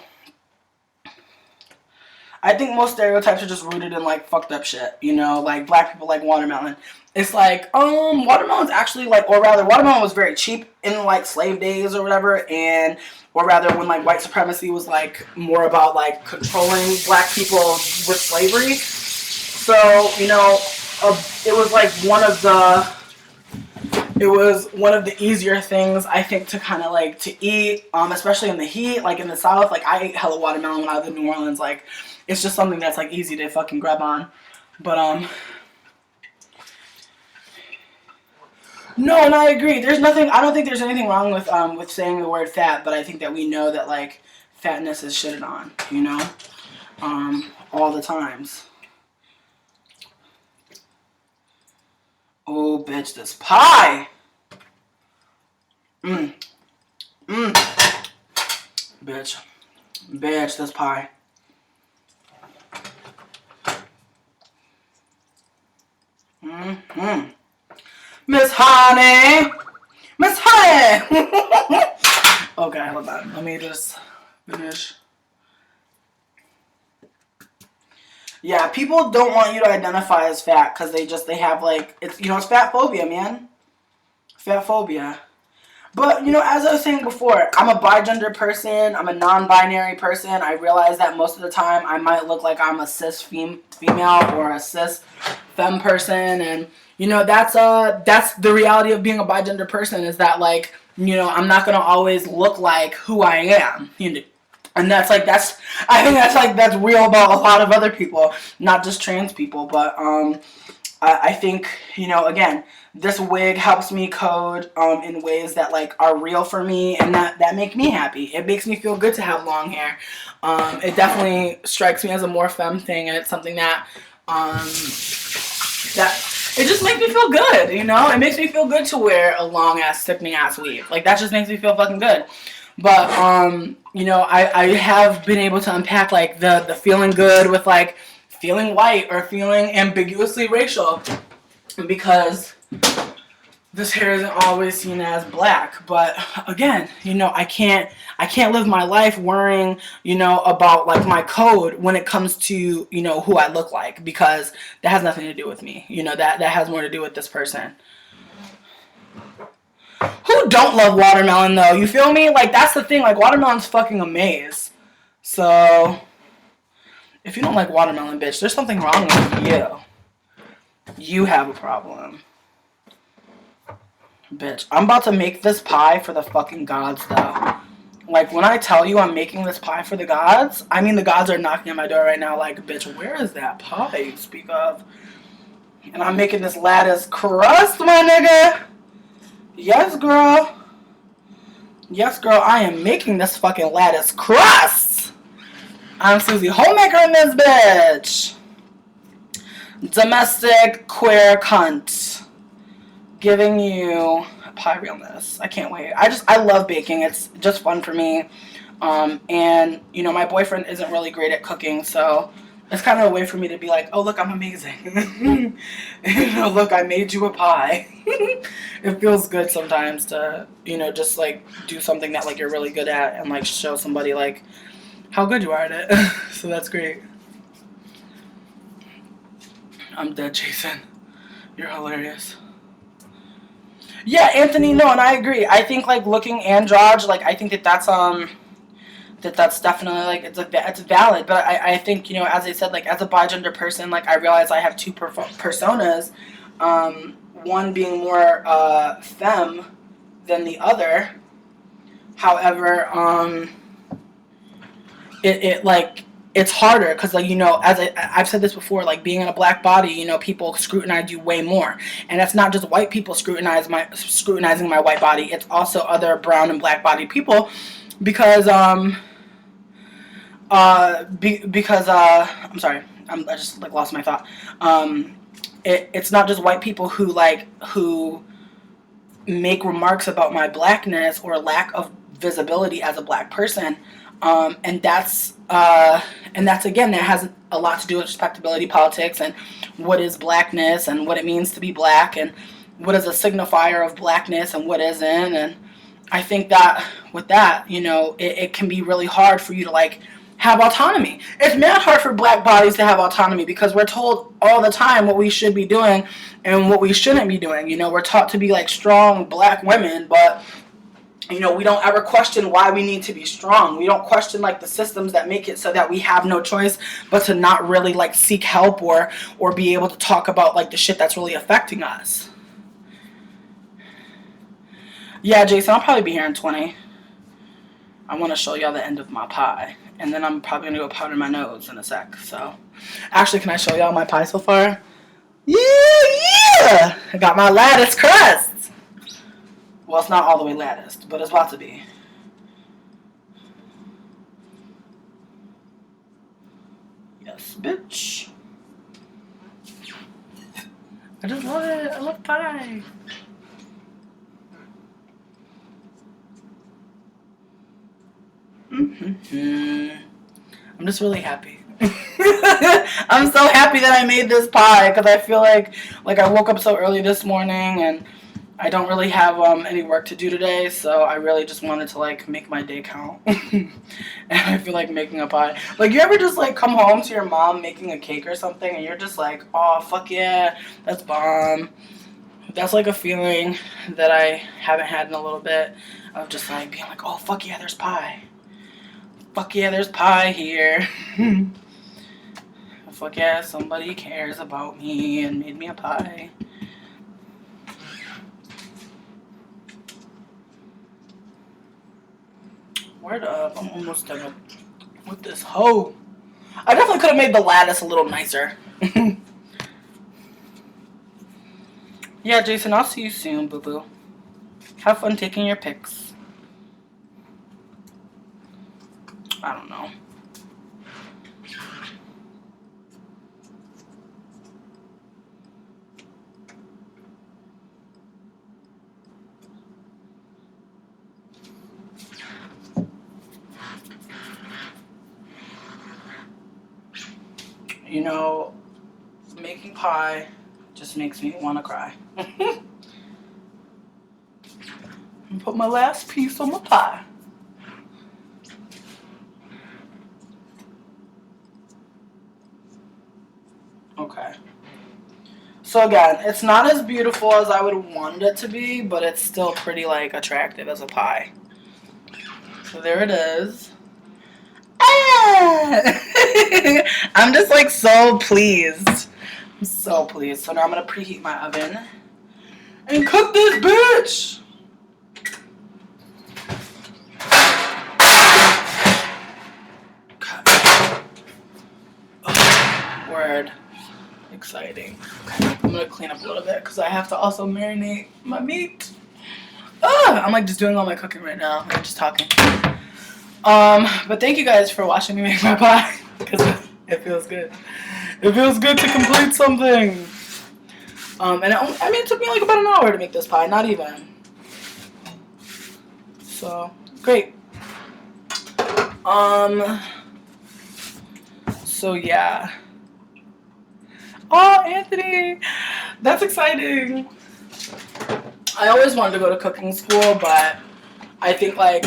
I think most stereotypes are just rooted in like fucked up shit, you know, like black people like watermelon. It's like, watermelon's actually like, or rather, watermelon was very cheap in like slave days or whatever, and, or rather when like white supremacy was like more about like controlling black people with slavery. So, you know, it was like one of the easier things, I think, to kind of like to eat, especially in the heat, like in the South. Like I ate hella watermelon when I was in New Orleans. Like it's just something that's like easy to fucking grab on. But no, and I agree. There's nothing. I don't think there's anything wrong with saying the word fat, but I think that we know that like fatness is shitted on, you know, all the times. Oh, bitch, this pie. Bitch, this pie. Miss Honey! Miss Honey! Okay, hold on. Let me just finish. Yeah, people don't want you to identify as fat because they have like, it's, you know, it's fat phobia, man. Fat phobia. But, you know, as I was saying before, I'm a bigender person. I'm a non-binary person. I realize that most of the time I might look like I'm a cis female or a cis femme person, and you know, that's the reality of being a bigender person, is that like, you know, I'm not gonna always look like who I am, you know, and I think that's real about a lot of other people, not just trans people. But I think, you know, again, this wig helps me code in ways that like are real for me, and that make me happy. It makes me feel good to have long hair. It definitely strikes me as a more femme thing, and it's something that it just makes me feel good, you know? It makes me feel good to wear a long ass, sickening ass weave. Like that just makes me feel fucking good. But you know, I have been able to unpack like the feeling good with like feeling white or feeling ambiguously racial, because this hair isn't always seen as black. But again, you know, I can't live my life worrying, you know, about like my code when it comes to, you know, who I look like, because that has nothing to do with me. You know, that has more to do with this person. Who don't love watermelon though? You feel me? Like that's the thing. Like watermelon's fucking a maze. So if you don't like watermelon, bitch, there's something wrong with you. You have a problem. Bitch, I'm about to make this pie for the fucking gods, though. Like, when I tell you I'm making this pie for the gods, I mean the gods are knocking at my door right now like, bitch, where is that pie you speak of? And I'm making this lattice crust, my nigga. Yes, girl. Yes, girl, I am making this fucking lattice crust. I'm Susie Homemaker in this bitch. Domestic queer cunt. Giving you pie realness. I can't wait. I love baking. It's just fun for me. And, you know, my boyfriend isn't really great at cooking, so it's kind of a way for me to be like, oh, look, I'm amazing. You know, look, I made you a pie. It feels good sometimes to, you know, just, like, do something that, like, you're really good at and, like, show somebody, like, how good you are at it. So that's great. I'm dead, Jason. You're hilarious. Yeah, Anthony, no, and I agree. I think, like, looking androgy, like, I think that's definitely, like, it's valid. But I think, you know, as I said, like, as a bigender person, like, I realize I have two personas. One being more femme than the other. However, it's harder because, like, you know, as I've said this before, like, being in a black body, you know, people scrutinize you way more, and that's not just white people scrutinizing my white body. It's also other brown and black body people, because I'm sorry, I just, like, lost my thought. It's not just white people who make remarks about my blackness or lack of visibility as a black person. And that's again, that has a lot to do with respectability politics and what is blackness and what it means to be black and what is a signifier of blackness and what isn't. And I think that with that, you know, it can be really hard for you to, like, have autonomy. It's mad hard for black bodies to have autonomy because we're told all the time what we should be doing and what we shouldn't be doing. You know, we're taught to be, like, strong black women, but, you know, we don't ever question why we need to be strong. We don't question, like, the systems that make it so that we have no choice but to not really, like, seek help or be able to talk about, like, the shit that's really affecting us. Yeah, Jason, I'll probably be here in 20. I want to show y'all the end of my pie. And then I'm probably going to go powder my nose in a sec. So, actually, can I show y'all my pie so far? Yeah! I got my lattice crust. Well, it's not all the way latticed, but it's about to be. Yes, bitch. I just love it. I love pie. I'm just really happy. I'm so happy that I made this pie because I feel like I woke up so early this morning and I don't really have any work to do today, so I really just wanted to, like, make my day count. And I feel like making a pie. Like, you ever just, like, come home to your mom making a cake or something and you're just like, oh, fuck yeah, that's bomb. That's, like, a feeling that I haven't had in a little bit of just, like, being like, oh, fuck yeah, there's pie. Fuck yeah, there's pie here. Fuck yeah, somebody cares about me and made me a pie. Word up, I'm almost done with this hoe. I definitely could have made the lattice a little nicer. Yeah, Jason, I'll see you soon, boo-boo. Have fun taking your pics. I don't know. You know, making pie just makes me want to cry. Put my last piece on my pie. Okay. So again, it's not as beautiful as I would want it to be, but it's still pretty, like, attractive as a pie. So there it is. Ah! I'm just, like, so pleased. I'm so pleased. So now I'm going to preheat my oven. and cook this bitch. Word. Exciting. Okay, I'm gonna clean up a little bit because I have to also marinate my meat. I'm like just doing all my cooking right now. I'm just talking. But thank you guys for watching me make my pie because it feels good. It feels good to complete something. And it took me like about an hour to make this pie, not even. So great. So yeah. Oh, Anthony, that's exciting. I always wanted to go to cooking school, but I think like,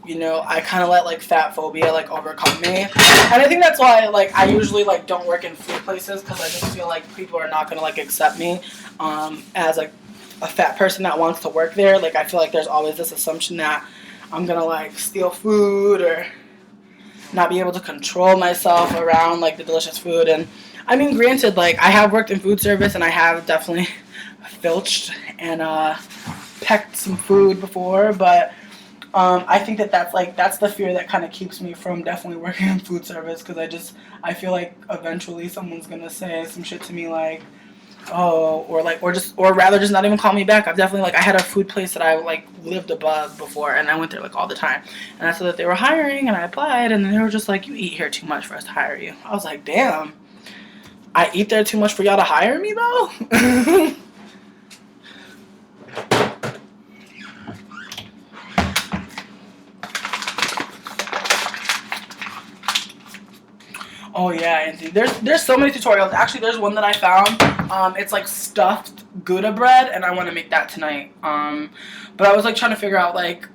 you know, I kind of let like fat phobia like overcome me, and I think that's why like I usually like don't work in food places because I just feel like people are not gonna like accept me as like a fat person that wants to work there. Like I feel like there's always this assumption that I'm gonna like steal food or not be able to control myself around like the delicious food. And I mean, granted, like I have worked in food service and I have definitely filched and pecked some food before, but I think that's the fear that kind of keeps me from definitely working in food service because I feel like eventually someone's gonna say some shit to me like, oh, or rather just not even call me back. I've definitely like I had a food place that I like lived above before and I went there like all the time, and I said that they were hiring and I applied and they were just like, you eat here too much for us to hire you. I was like, damn, I eat there too much for y'all to hire me though. Oh yeah, and there's so many tutorials. Actually, there's one that I found. It's like stuffed Gouda bread, and I want to make that tonight. But I was like trying to figure out like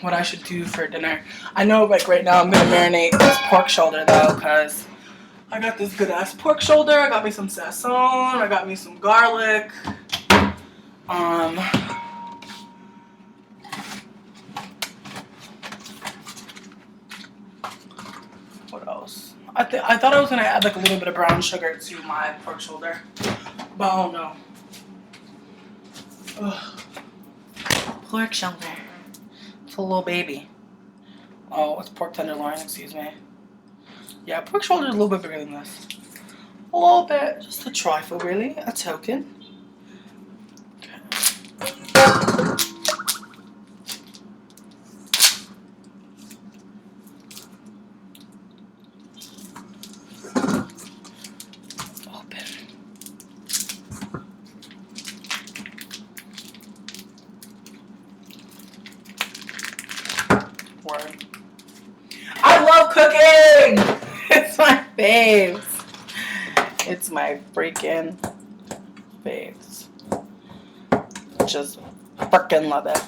what I should do for dinner. I know like right now I'm gonna marinate this pork shoulder though, cause I got this good ass pork shoulder. I got me some sazon. I got me some garlic. What else? I thought I was gonna add like a little bit of brown sugar to my pork shoulder, but oh no. Ugh. Pork shoulder. It's a little baby. Oh, it's pork tenderloin. Excuse me. Yeah, pork shoulder is a little bit bigger than this. A little bit, just a trifle, really, a token. Okay. Word. I love cooking! It's my faves. It's my freaking faves. Just freaking love it.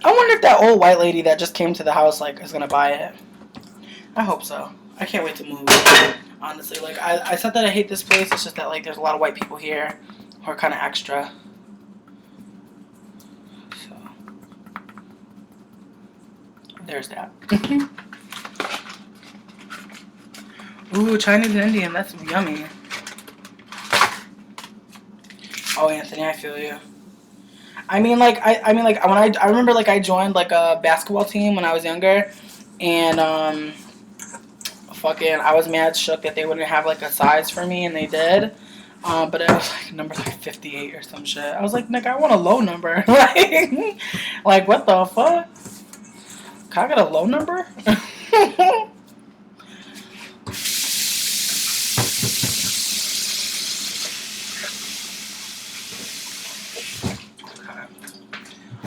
I wonder if that old white lady that just came to the house like is gonna buy it. I hope so. I can't wait to move. Honestly, like I said that I hate this place. It's just that like there's a lot of white people here who are kind of extra. So there's that. Ooh, Chinese and Indian. That's yummy. Oh, Anthony, I feel you. I mean, like, I mean, like, when I remember, like, I joined, like, a basketball team when I was younger, and, fucking, I was mad shook that they wouldn't have, like, a size for me, and they did, but it was, like, number, like, 58 or some shit. I was like, nigga, I want a low number. Like, what the fuck? Can I get a low number?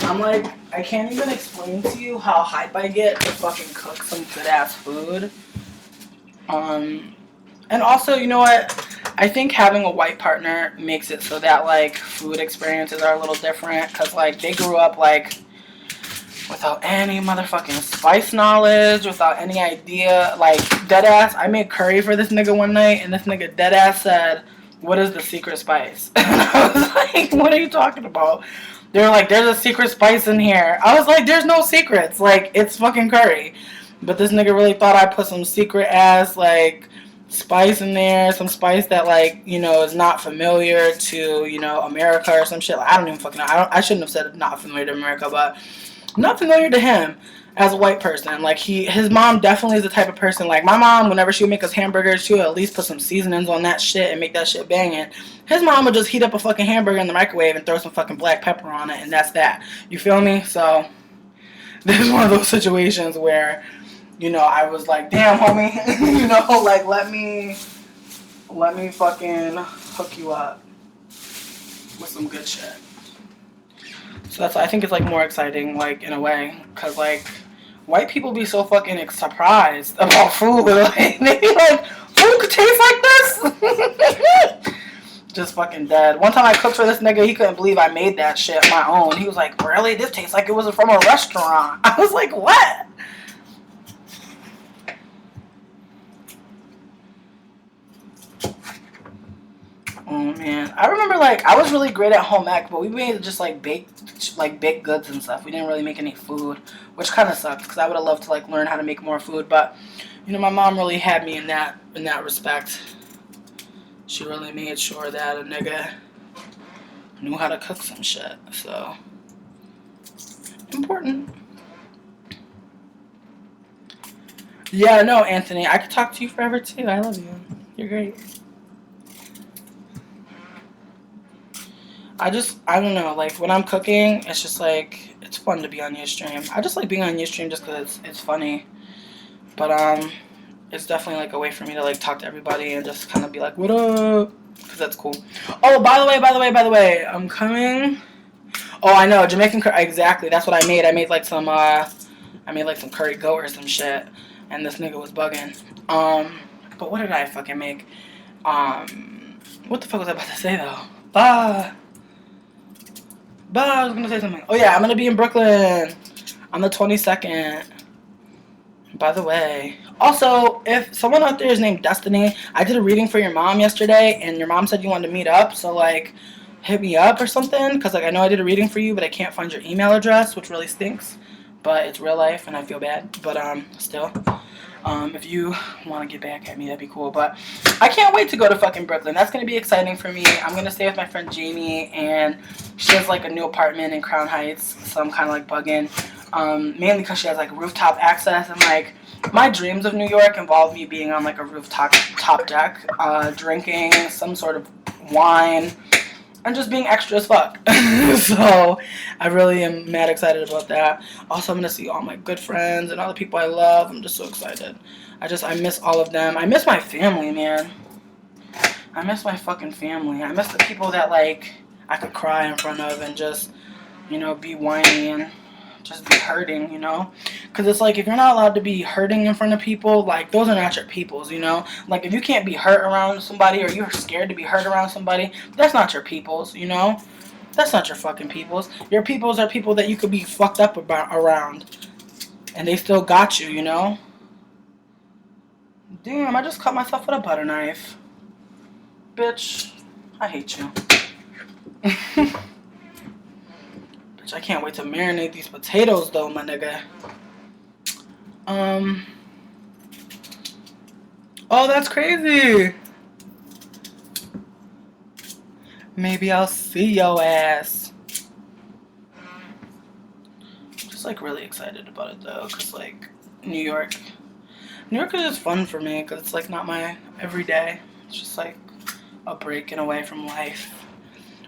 I'm like, I can't even explain to you how hype I get to fucking cook some good ass food. And also, you know what? I think having a white partner makes it so that like food experiences are a little different, cause like they grew up like without any motherfucking spice knowledge, without any idea. Like deadass, I made curry for this nigga one night, and this nigga deadass said, "What is the secret spice?" And I was like, "What are you talking about?" They were like, "There's a secret spice in here." I was like, "There's no secrets. Like, it's fucking curry." But this nigga really thought I put some secret ass, like, spice in there, some spice that like, you know, is not familiar to, you know, America or some shit. Like, I don't even fucking know. I shouldn't have said not familiar to America, but not familiar to him as a white person. Like his mom definitely is the type of person, like my mom, whenever she would make us hamburgers, she would at least put some seasonings on that shit and make that shit banging. His mom would just heat up a fucking hamburger in the microwave and throw some fucking black pepper on it, and that's that. You feel me? So this is one of those situations where, you know, I was like, damn, homie, you know, like let me fucking hook you up with some good shit. So that's, I think it's like more exciting, like in a way, cause like white people be so fucking surprised about food. Like they be like, food could taste like this. Just fucking dead. One time I cooked for this nigga, he couldn't believe I made that shit on my own. He was like, really? This tastes like it was from a restaurant. I was like, what? Oh man, I remember like I was really great at home ec, but we made just like baked goods and stuff. We didn't really make any food, which kind of sucked because I would have loved to like learn how to make more food. But you know, my mom really had me in that respect. She really made sure that a nigga knew how to cook some shit. So important. Yeah, no, Anthony, I could talk to you forever too. I love you. You're great. I don't know, like, when I'm cooking, it's just, like, it's fun to be on Ustream. I just like being on Ustream just because it's funny. But, it's definitely, like, a way for me to, like, talk to everybody and just kind of be like, what up? Because that's cool. Oh, by the way, I'm coming. Oh, I know, Jamaican curry, exactly, that's what I made. I made, like, some curry goat or some shit, and this nigga was bugging. But what did I fucking make? What the fuck was I about to say, though? I was gonna say something. Oh yeah, I'm gonna be in Brooklyn on the 22nd. By the way. Also, if someone out there is named Destiny, I did a reading for your mom yesterday, and your mom said you wanted to meet up, so like, hit me up or something, because like I know I did a reading for you, but I can't find your email address, which really stinks. But it's real life, and I feel bad. But still. If you want to get back at me, that'd be cool. But I can't wait to go to fucking Brooklyn. That's going to be exciting for me. I'm going to stay with my friend Jamie, and she has like a new apartment in Crown Heights, so I'm kind of like bugging. Mainly because she has like rooftop access, and like my dreams of New York involve me being on like a rooftop deck, drinking some sort of wine, and just being extra as fuck. So I really am mad excited about that. Also, I'm going to see all my good friends and all the people I love. I'm just so excited. I miss all of them. I miss my family, man. I miss my fucking family. I miss the people that, like, I could cry in front of and just, you know, be whiny and just be hurting, you know? Because it's like, if you're not allowed to be hurting in front of people, like, those are not your peoples, you know? Like, if you can't be hurt around somebody, or you're scared to be hurt around somebody, that's not your peoples, you know? That's not your fucking peoples. Your peoples are people that you could be fucked up around, and they still got you, you know? Damn, I just cut myself with a butter knife. Bitch, I hate you. Bitch, I can't wait to marinate these potatoes, though, my nigga. Oh, that's crazy. Maybe I'll see yo ass. Just like really excited about it though, cause like New York is just fun for me, cause it's like not my everyday. It's just like a break and away from life.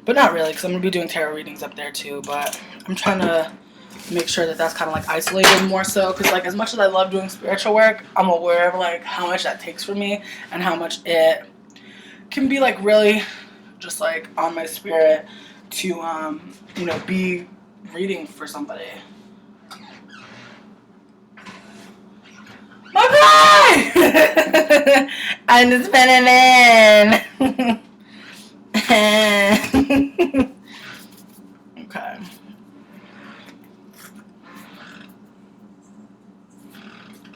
But not really, cause I'm gonna be doing tarot readings up there too. But I'm trying to make sure that that's kind of like isolated more so, cause like as much as I love doing spiritual work, I'm aware of like how much that takes from me and how much it can be like really just like on my spirit to you know, be reading for somebody. Okay! I'm just spinning in. Okay.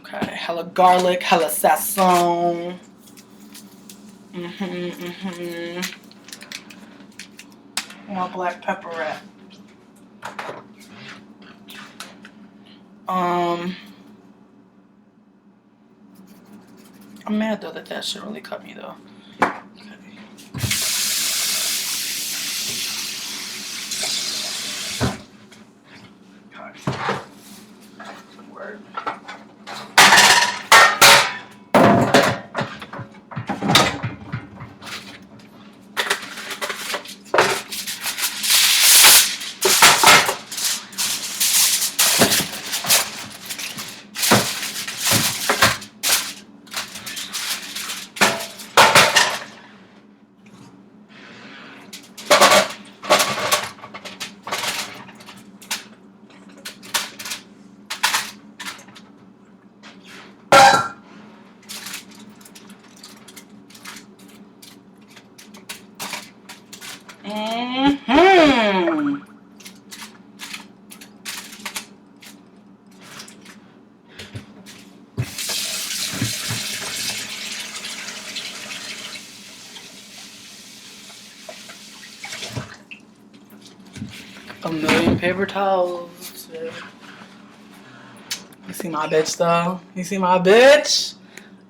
Okay, hella garlic, hella sazon. More black pepper at. I'm mad though that shit really cut me though. Okay. Word. Mm-hmm. A million paper towels. You see my bitch though? You see my bitch?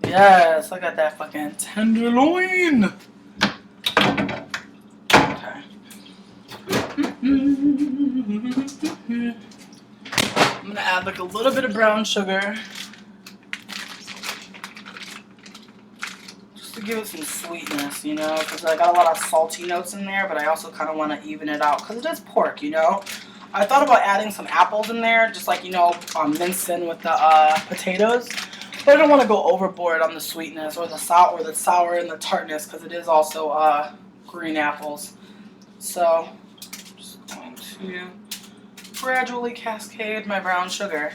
Yes, I got that fucking tenderloin. Okay. I'm gonna add like a little bit of brown sugar. Just to give it some sweetness, you know? Because I got a lot of salty notes in there, but I also kind of want to even it out. Because it is pork, you know? I thought about adding some apples in there, just like, you know, minced in with the potatoes. But I don't want to go overboard on the sweetness or the sour and the tartness, because it is also green apples. So, just going to gradually cascade my brown sugar.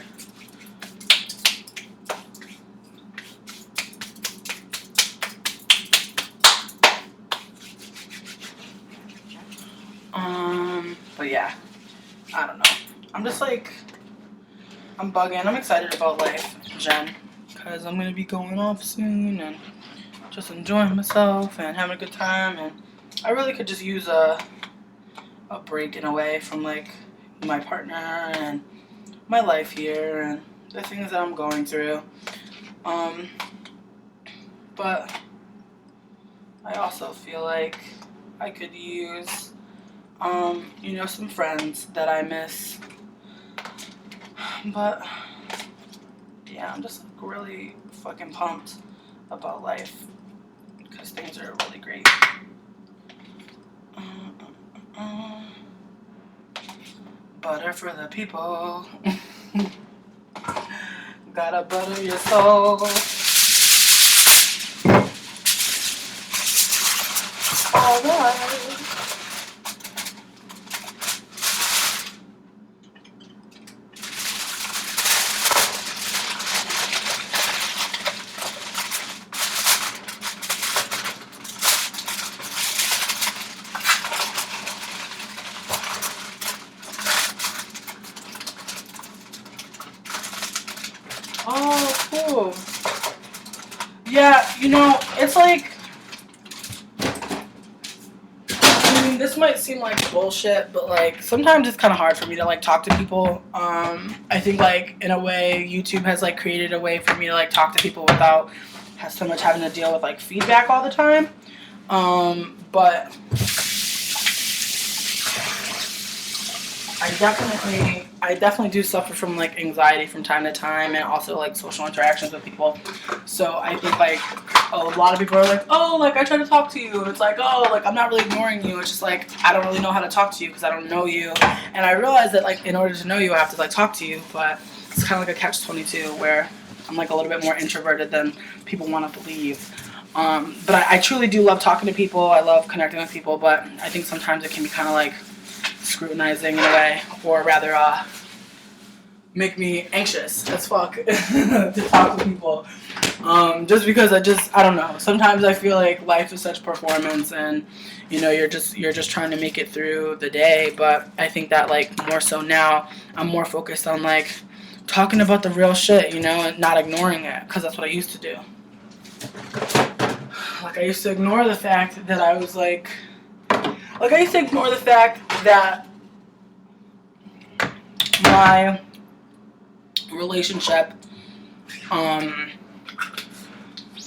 But yeah, I don't know. I'm just like, I'm bugging. I'm excited about life, Jen, because I'm gonna be going off soon and just enjoying myself and having a good time. And I really could just use a break in a way from like my partner and my life here and the things that I'm going through. But I also feel like I could use, you know, some friends that I miss. But yeah, I'm just like really fucking pumped about life because things are really great. Butter for the people. Gotta butter your soul. Alright. Oh, cool. Yeah, you know, it's like, I mean, this might seem like bullshit, but like, sometimes it's kind of hard for me to like talk to people. I think like, in a way, YouTube has like created a way for me to like talk to people without so much having to deal with like feedback all the time. But I definitely do suffer from like anxiety from time to time and also like social interactions with people. So I think like a lot of people are like, oh, like I try to talk to you. And it's like, oh, like I'm not really ignoring you. It's just like I don't really know how to talk to you because I don't know you. And I realize that like in order to know you, I have to like talk to you. But it's kind of like a catch-22 where I'm like a little bit more introverted than people want to believe. But I truly do love talking to people. I love connecting with people. But I think sometimes it can be kind of like scrutinizing in a way, or rather make me anxious as fuck to talk to people, just because I don't know, sometimes I feel like life is such performance and you know you're just trying to make it through the day. But I think that like more so now I'm more focused on like talking about the real shit, you know, and not ignoring it, because that's what I used to do. Like I used to ignore the fact that I was like I used to ignore the fact that my relationship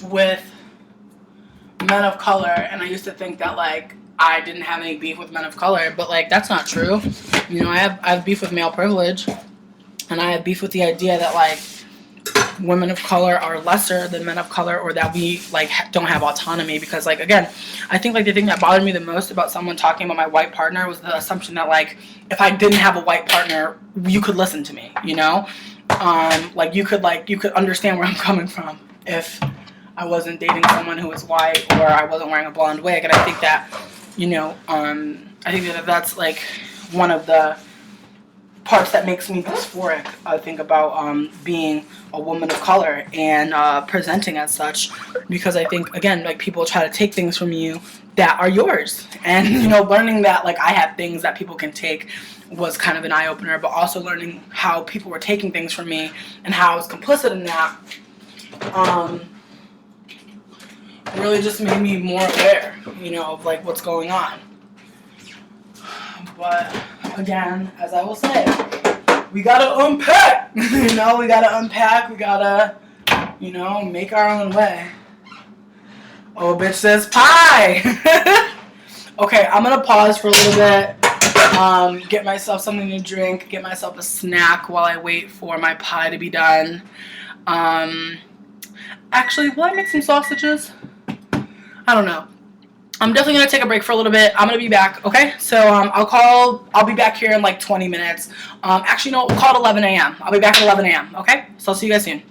with men of color, and I used to think that like I didn't have any beef with men of color, but like that's not true. You know, I have beef with male privilege, and I have beef with the idea that like women of color are lesser than men of color, or that we like don't have autonomy. Because like again, I think like the thing that bothered me the most about someone talking about my white partner was the assumption that like if I didn't have a white partner, you could listen to me, you know, like you could understand where I'm coming from if I wasn't dating someone who was white, or I wasn't wearing a blonde wig. And I think that, you know, I think that that's like one of the parts that makes me dysphoric, I think, about being a woman of color and presenting as such, because I think, again, like people try to take things from you that are yours, and you know, learning that like I have things that people can take was kind of an eye-opener, but also learning how people were taking things from me and how I was complicit in that really just made me more aware, you know, of like what's going on. But again, as I will say, we gotta unpack. You know, we gotta unpack. We gotta, you know, make our own way. Oh, bitch says pie. Okay, I'm gonna pause for a little bit. Get myself something to drink. Get myself a snack while I wait for my pie to be done. Actually, will I make some sausages? I don't know. I'm definitely going to take a break for a little bit. I'm going to be back, okay? So I'll be back here in like 20 minutes. Actually, no, we'll call it 11 a.m. I'll be back at 11 a.m., okay? So I'll see you guys soon.